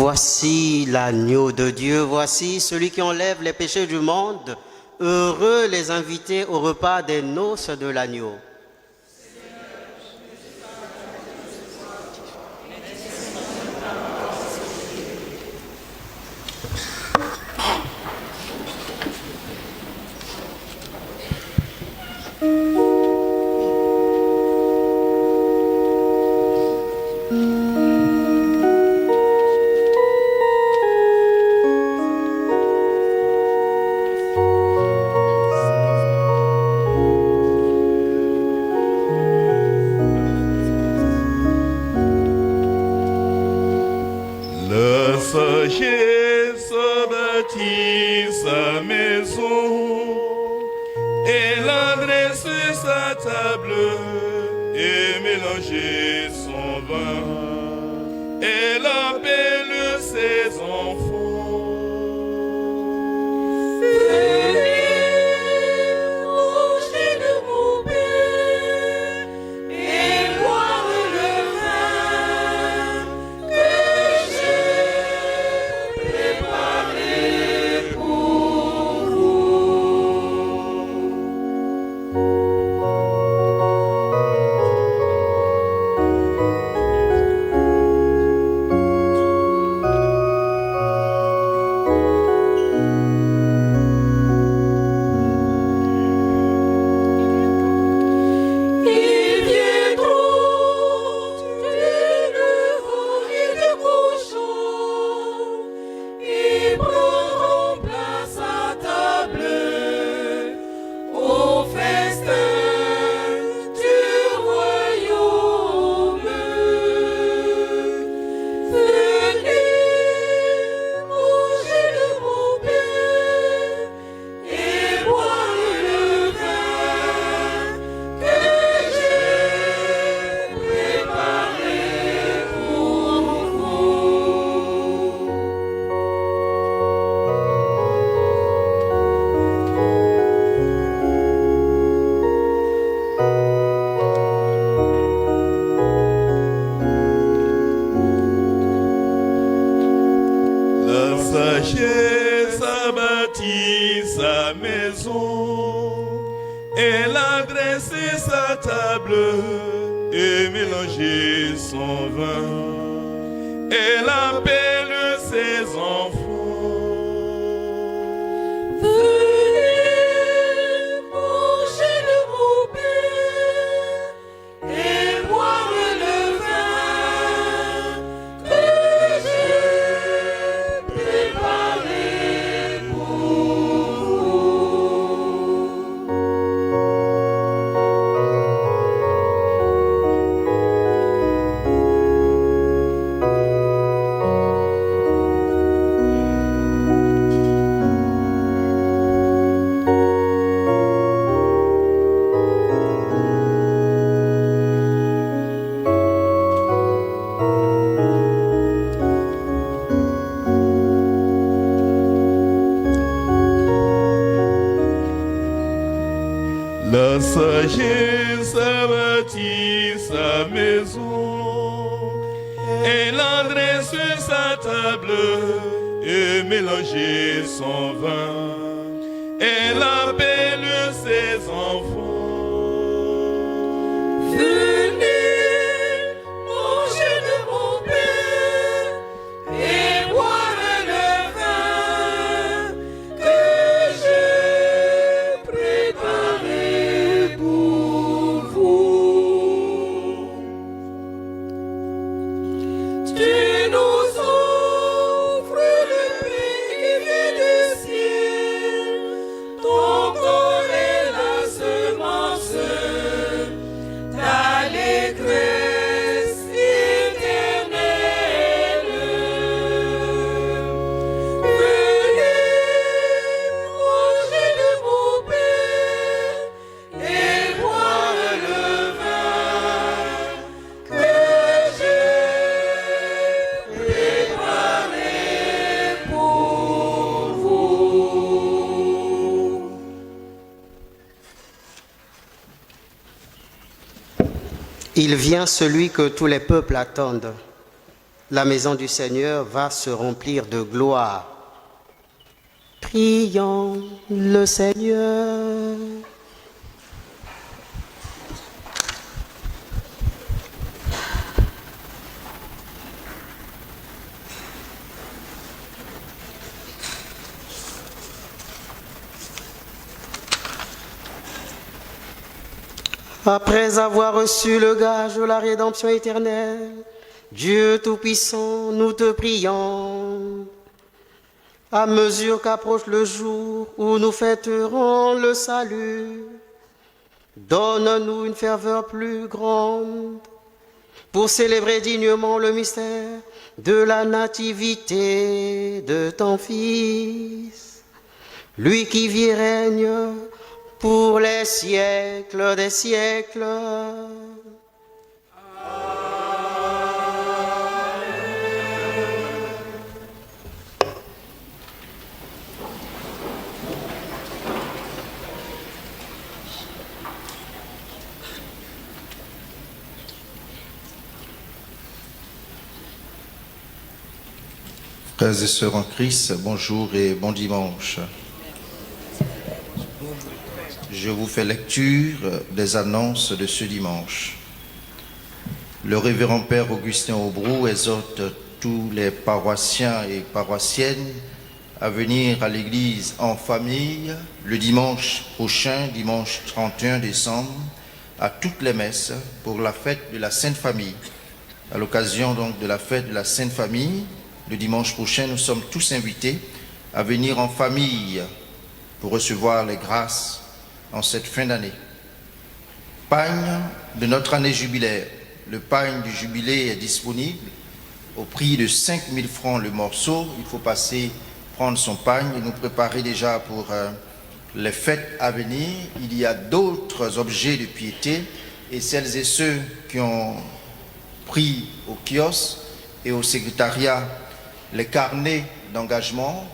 Voici l'agneau de Dieu, voici celui qui enlève les péchés du monde. Heureux les invités au repas des noces de l'agneau. La sagesse a bâti sa maison, elle a dressé sa table et mélangé son vin. Elle appelle ses enfants. Venez, mangez de mon pain et boire le vin que j'ai préparé pour vous. Tu nous offres le pain qui vient du ciel, ton corps est la semence, l'allégresse éternelle. Venez, manger de mon pain et boire le vin que j'ai préparé pour vous. Il vient celui que tous les peuples attendent. la maison du Seigneur va se remplir de gloire. Prions le Seigneur. Après avoir reçu le gage de la rédemption éternelle, Dieu Tout-Puissant, nous te prions. À mesure qu'approche le jour où nous fêterons le salut, donne-nous une ferveur plus grande pour célébrer dignement le mystère de la nativité de ton Fils, lui qui vit et règne pour les siècles des siècles. Frères et sœurs en Christ, bonjour et bon dimanche. Je vous fais lecture des annonces de ce dimanche. Le révérend Père Augustin Aubrou exhorte tous les paroissiens et paroissiennes à venir à l'église en famille le dimanche prochain, dimanche 31 décembre, à toutes les messes pour la fête de la Sainte Famille. À l'occasion donc de la fête de la Sainte Famille, le dimanche prochain, nous sommes tous invités à venir en famille pour recevoir les grâces en cette fin d'année. Pagne de notre année jubilaire. Le pagne du jubilé est disponible au prix de 5 000 francs le morceau. Il faut passer prendre son pagne et nous préparer déjà pour les fêtes à venir. Il y a d'autres objets de piété et celles et ceux qui ont pris au kiosque et au secrétariat les carnets d'engagement,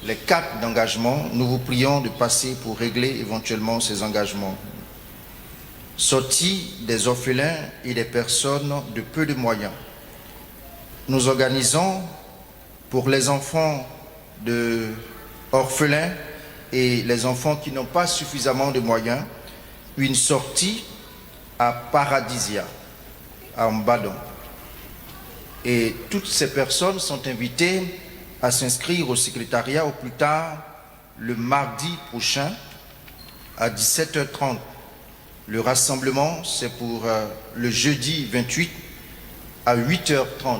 les cartes d'engagement, nous vous prions de passer pour régler éventuellement ces engagements. Sortie des orphelins et des personnes de peu de moyens. Nous organisons pour les enfants de orphelins et les enfants qui n'ont pas suffisamment de moyens une sortie à Paradisia, à Mbadon. Et toutes ces personnes sont invitées à s'inscrire au secrétariat au plus tard le mardi prochain à 17h30. Le rassemblement, c'est pour le jeudi 28 à 8h30.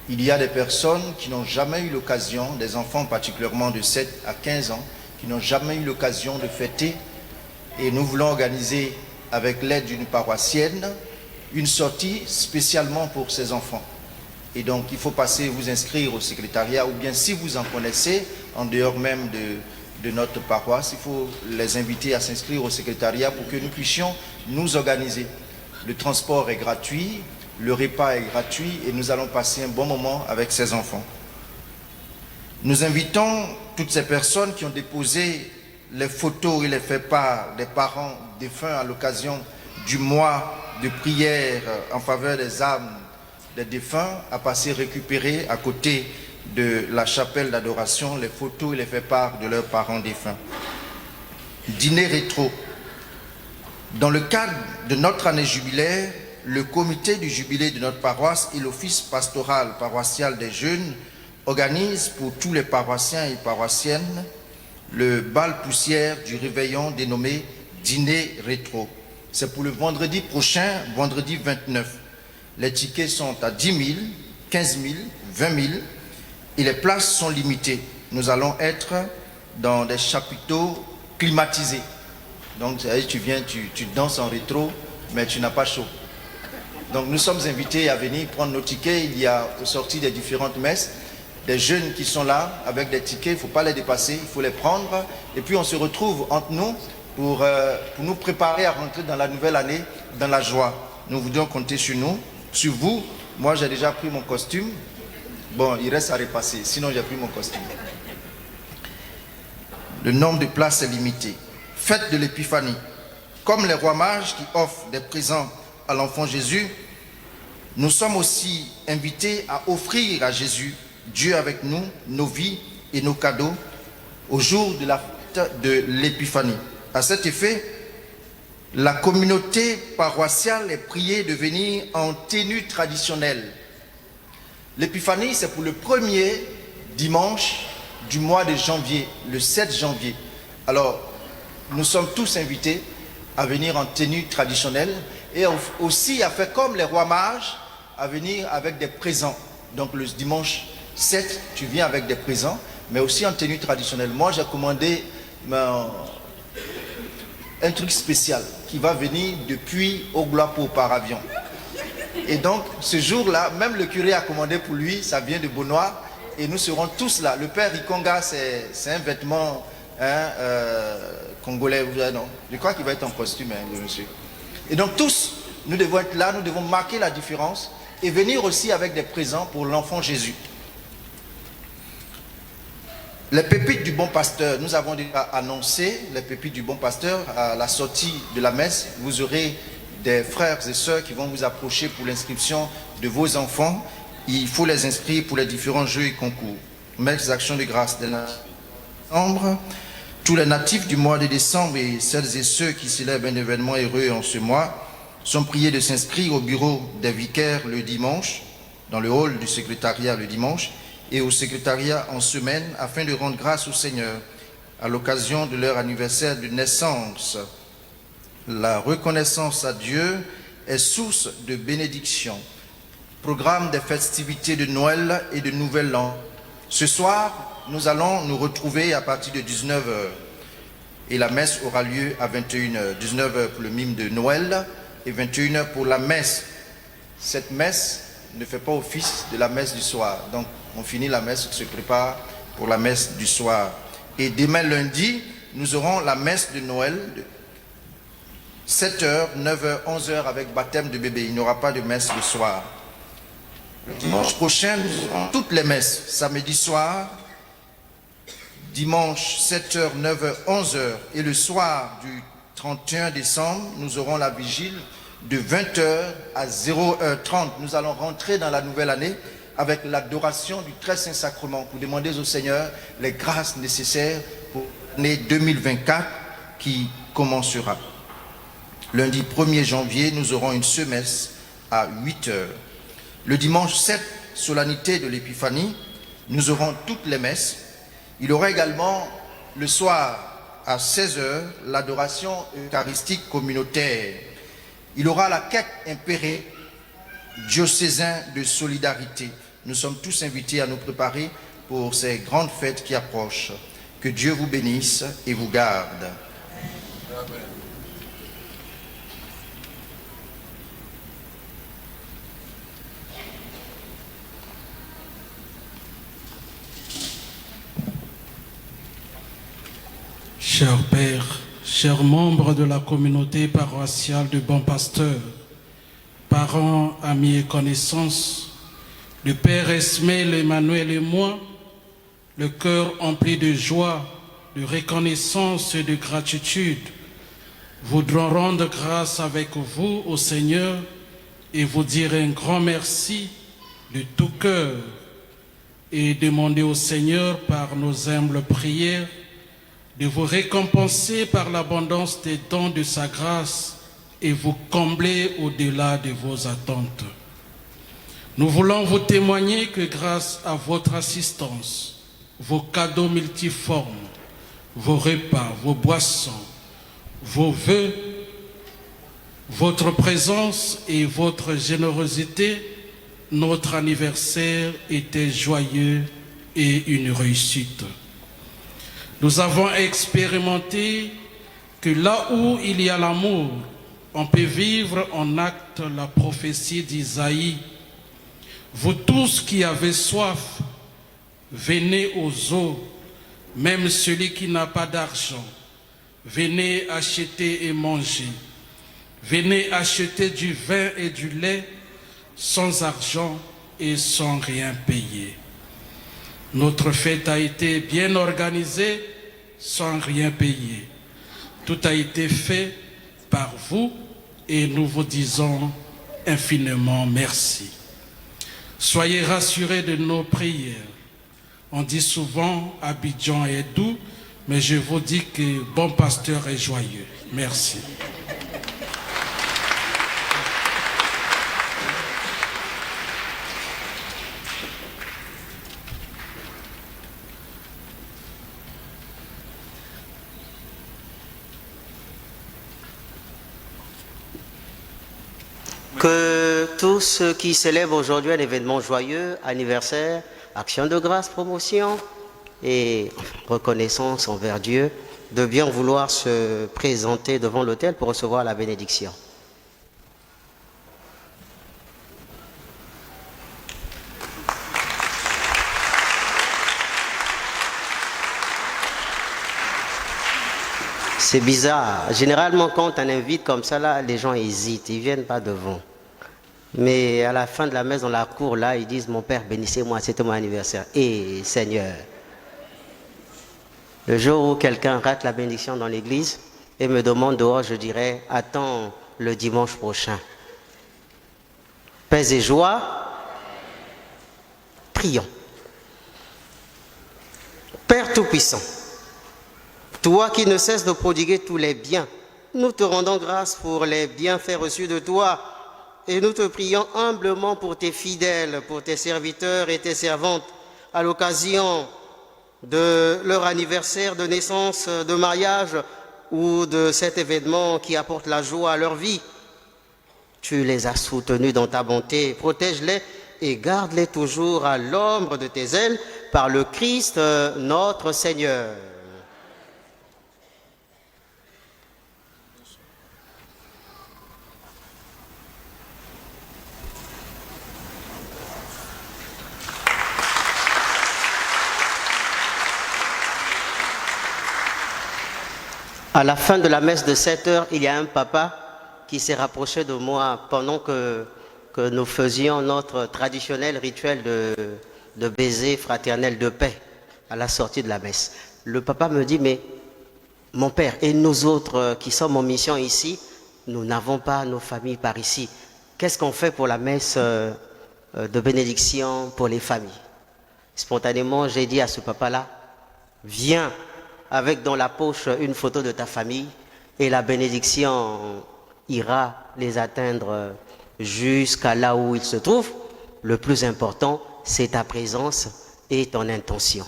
Il y a des personnes qui n'ont jamais eu l'occasion, des enfants particulièrement de 7 à 15 ans, qui n'ont jamais eu l'occasion de fêter. Et nous voulons organiser, avec l'aide d'une paroissienne, une sortie spécialement pour ces enfants. Et donc, il faut passer vous inscrire au secrétariat, ou bien si vous en connaissez, en dehors même de notre paroisse, il faut les inviter à s'inscrire au secrétariat pour que nous puissions nous organiser. Le transport est gratuit, le repas est gratuit et nous allons passer un bon moment avec ces enfants. Nous invitons toutes ces personnes qui ont déposé les photos et les fait-part des parents défunts à l'occasion du mois de prière en faveur des âmes des défunts à passer récupérer à côté de la chapelle d'adoration les photos et les fait-part de leurs parents défunts. Dîner rétro. Dans le cadre de notre année jubilaire, le comité du jubilé de notre paroisse et l'office pastoral paroissial des jeunes organisent pour tous les paroissiens et paroissiennes le bal poussière du réveillon dénommé Dîner rétro. C'est pour le vendredi prochain, vendredi 29. Les tickets sont à 10 000, 15 000, 20 000 et les places sont limitées. Nous allons être dans des chapiteaux climatisés. Donc tu viens, tu danses en rétro, mais tu n'as pas chaud. Donc nous sommes invités à venir prendre nos tickets. Il y a aux sorties des différentes messes des jeunes qui sont là avec des tickets. Il ne faut pas les dépasser, il faut les prendre. Et puis on se retrouve entre nous pour nous préparer à rentrer dans la nouvelle année dans la joie. Nous voudrions compter sur nous. Sur vous, moi j'ai déjà pris mon costume. Bon, il reste à repasser, sinon j'ai pris mon costume. Le nombre de places est limité. Fête de l'Épiphanie. Comme les rois mages qui offrent des présents à l'enfant Jésus, Nous sommes aussi invités à offrir à Jésus, Dieu avec nous, nos vies et nos cadeaux au jour de la fête de l'Épiphanie. À cet effet, la communauté paroissiale est priée de venir en tenue traditionnelle. L'Épiphanie, c'est pour le premier dimanche du mois de janvier, le 7 janvier. Alors, nous sommes tous invités à venir en tenue traditionnelle et aussi à faire comme les rois mages, à venir avec des présents. Donc le dimanche 7, tu viens avec des présents, mais aussi en tenue traditionnelle. Moi, j'ai commandé un truc spécial qui va venir depuis Ogloapo par avion. Et donc, ce jour-là, même le curé a commandé pour lui, ça vient de Bonois, et nous serons tous là. Le père Ikonga, c'est un vêtement congolais, non? Je crois qu'il va être en costume, le monsieur. Et donc tous, nous devons être là, nous devons marquer la différence et venir aussi avec des présents pour l'enfant Jésus. Les pépites du bon pasteur, nous avons déjà annoncé les pépites du bon pasteur à la sortie de la messe. Vous aurez des frères et sœurs qui vont vous approcher pour l'inscription de vos enfants. Il faut les inscrire pour les différents jeux et concours. Messe Action de grâce des décembre. Tous les natifs du mois de décembre et celles et ceux qui célèbrent un événement heureux en ce mois sont priés de s'inscrire au bureau des vicaires le dimanche, dans le hall du secrétariat le dimanche, et au secrétariat en semaine, afin de rendre grâce au Seigneur à l'occasion de leur anniversaire de naissance. La reconnaissance à Dieu est source de bénédiction. Programme des festivités de Noël et de Nouvel An. Ce soir, nous allons nous retrouver à partir de 19h et la messe aura lieu à 21h. 19h pour le mime de Noël et 21h pour la messe. Cette messe ne fait pas office de la messe du soir. Donc, on finit la messe, on se prépare pour la messe du soir. Et demain lundi, nous aurons la messe de Noël de 7h, 9h, 11h avec baptême de bébé. Il n'y aura pas de messe le soir. Dimanche prochain, nous aurons toutes les messes. Samedi soir, dimanche 7h, 9h, 11h. Et le soir du 31 décembre, nous aurons la vigile de 20h à 0h30. Nous allons rentrer dans la nouvelle année avec l'adoration du Très Saint Sacrement pour demander au Seigneur les grâces nécessaires pour l'année 2024 qui commencera. Lundi 1er janvier, nous aurons une semesse à 8h. Le dimanche 7, solennité de l'Épiphanie, nous aurons toutes les messes. Il y aura également le soir à 16h l'adoration eucharistique communautaire. Il y aura la quête impérée diocésain de solidarité. Nous sommes tous invités à nous préparer pour ces grandes fêtes qui approchent. Que Dieu vous bénisse et vous garde. Amen. Cher Père, chers membres de la communauté paroissiale du Bon Pasteur, parents, amis et connaissances, le Père Esmel, Emmanuel et moi, le cœur empli de joie, de reconnaissance et de gratitude, voudrons rendre grâce avec vous au Seigneur et vous dire un grand merci de tout cœur et demander au Seigneur par nos humbles prières de vous récompenser par l'abondance des dons de sa grâce et vous combler au-delà de vos attentes. Nous voulons vous témoigner que grâce à votre assistance, vos cadeaux multiformes, vos repas, vos boissons, vos vœux, votre présence et votre générosité, notre anniversaire était joyeux et une réussite. Nous avons expérimenté que là où il y a l'amour, on peut vivre en acte la prophétie d'Isaïe. Vous tous qui avez soif, venez aux eaux, même celui qui n'a pas d'argent. Venez acheter et manger. Venez acheter du vin et du lait sans argent et sans rien payer. Notre fête a été bien organisée sans rien payer. Tout a été fait par vous et nous vous disons infiniment merci. Soyez rassurés de nos prières. On dit souvent Abidjan est doux, mais je vous dis que bon pasteur est joyeux. Merci. Que tous ceux qui célèbrent aujourd'hui un événement joyeux, anniversaire, action de grâce, promotion et reconnaissance envers Dieu, de bien vouloir se présenter devant l'autel pour recevoir la bénédiction. C'est bizarre. Généralement, quand on invite comme ça, là, les gens hésitent, ils ne viennent pas devant. Mais à la fin de la messe, dans la cour, là, ils disent, mon Père, bénissez-moi, c'était mon anniversaire. Et Seigneur, le jour où quelqu'un rate la bénédiction dans l'église et me demande dehors, je dirais, attends le dimanche prochain. Paix et joie, prions. Père Tout-Puissant, toi qui ne cesses de prodiguer tous les biens, nous te rendons grâce pour les bienfaits reçus de toi et nous te prions humblement pour tes fidèles, pour tes serviteurs et tes servantes à l'occasion de leur anniversaire de naissance, de mariage ou de cet événement qui apporte la joie à leur vie. Tu les as soutenus dans ta bonté, protège-les et garde-les toujours à l'ombre de tes ailes par le Christ notre Seigneur. À la fin de la messe de 7 heures, il y a un papa qui s'est rapproché de moi pendant que nous faisions notre traditionnel rituel de baiser fraternel de paix à la sortie de la messe. Le papa me dit, mais mon père et nous autres qui sommes en mission ici, nous n'avons pas nos familles par ici. Qu'est-ce qu'on fait pour la messe de bénédiction pour les familles? Spontanément, j'ai dit à ce papa-là, viens avec dans la poche une photo de ta famille et la bénédiction ira les atteindre jusqu'à là où ils se trouvent. Le plus important, c'est ta présence et ton intention.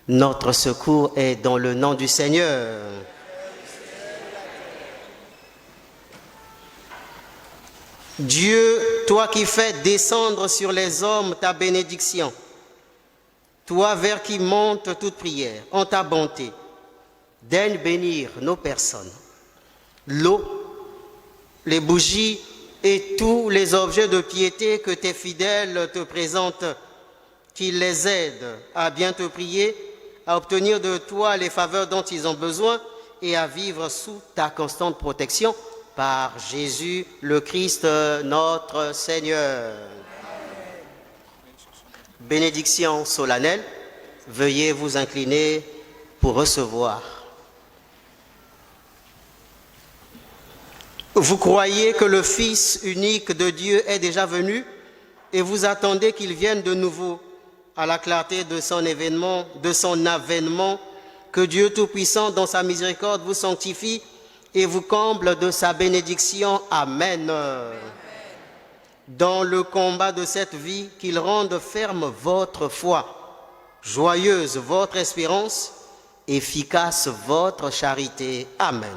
Notre secours est dans le nom du Seigneur. Dieu, toi qui fais descendre sur les hommes ta bénédiction, toi vers qui monte toute prière, en ta bonté, daigne bénir nos personnes, l'eau, les bougies et tous les objets de piété que tes fidèles te présentent, qu'ils les aident à bien te prier, à obtenir de toi les faveurs dont ils ont besoin et à vivre sous ta constante protection par Jésus le Christ notre Seigneur. Bénédiction solennelle, veuillez vous incliner pour recevoir. Vous croyez que le Fils unique de Dieu est déjà venu et vous attendez qu'il vienne de nouveau à la clarté de son avènement, que Dieu Tout-Puissant dans sa miséricorde vous sanctifie et vous comble de sa bénédiction. Amen. Dans le combat de cette vie, qu'il rende ferme votre foi, joyeuse votre espérance, efficace votre charité. Amen.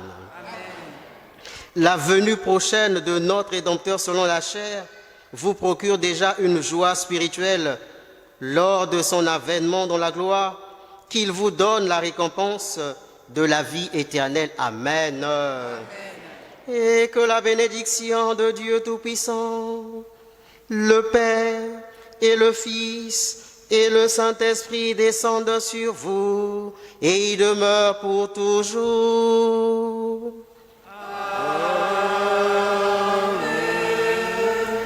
La venue prochaine de notre Rédempteur selon la chair vous procure déjà une joie spirituelle lors de son avènement dans la gloire, qu'il vous donne la récompense de la vie éternelle. Amen. Amen. Et que la bénédiction de Dieu Tout-Puissant, le Père et le Fils et le Saint-Esprit descendent sur vous et y demeurent pour toujours. Amen.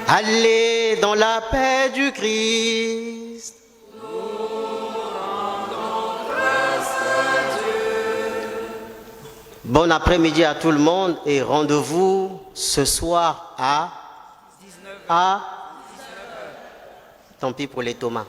Allez dans la paix du Christ. Bon après-midi à tout le monde et rendez-vous ce soir à À Tant pis pour les Thomas.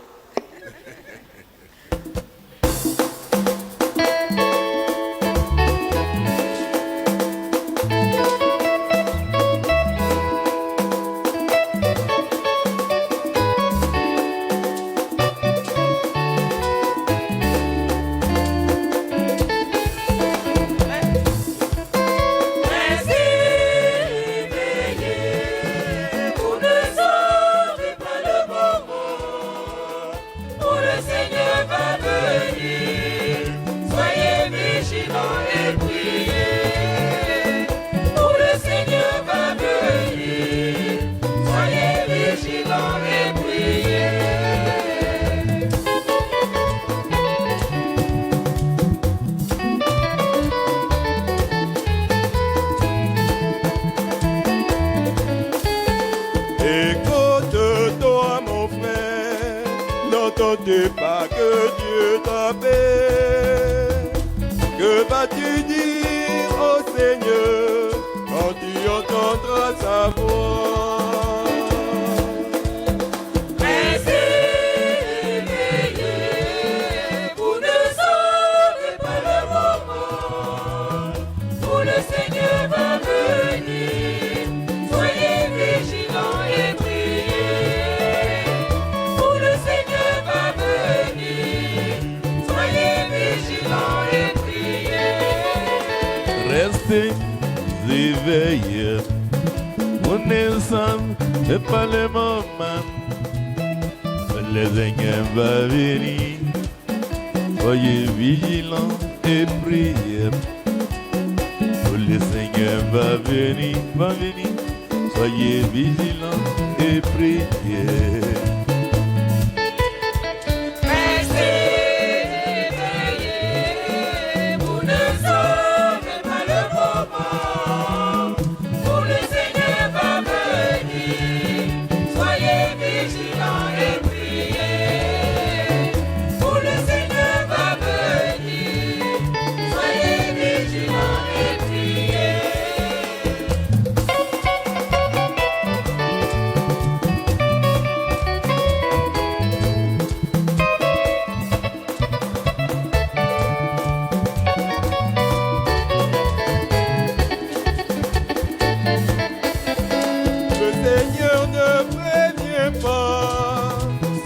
Écoute-toi mon frère, n'entendez pas que Dieu t'appelle. Que vas-tu dire au Seigneur quand tu entendras sa voix? Restez éveillés, on est ensemble, c'est pas le moment. Le Seigneur va venir, soyez vigilants et priez. Le Seigneur va venir, soyez vigilants et priez.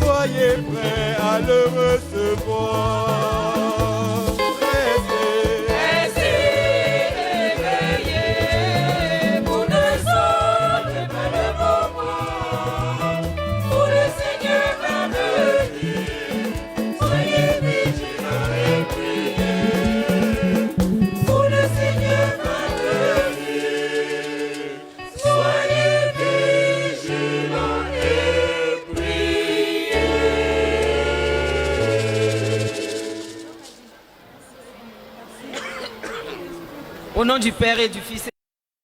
Soyez prêts à le recevoir. Restez éveillés, vous ne saurez pas le moment où le Seigneur va venir. Soyez vigilants et priez, où le Seigneur va venir. Soyez vigilants et priez. Au nom du Père et du Fils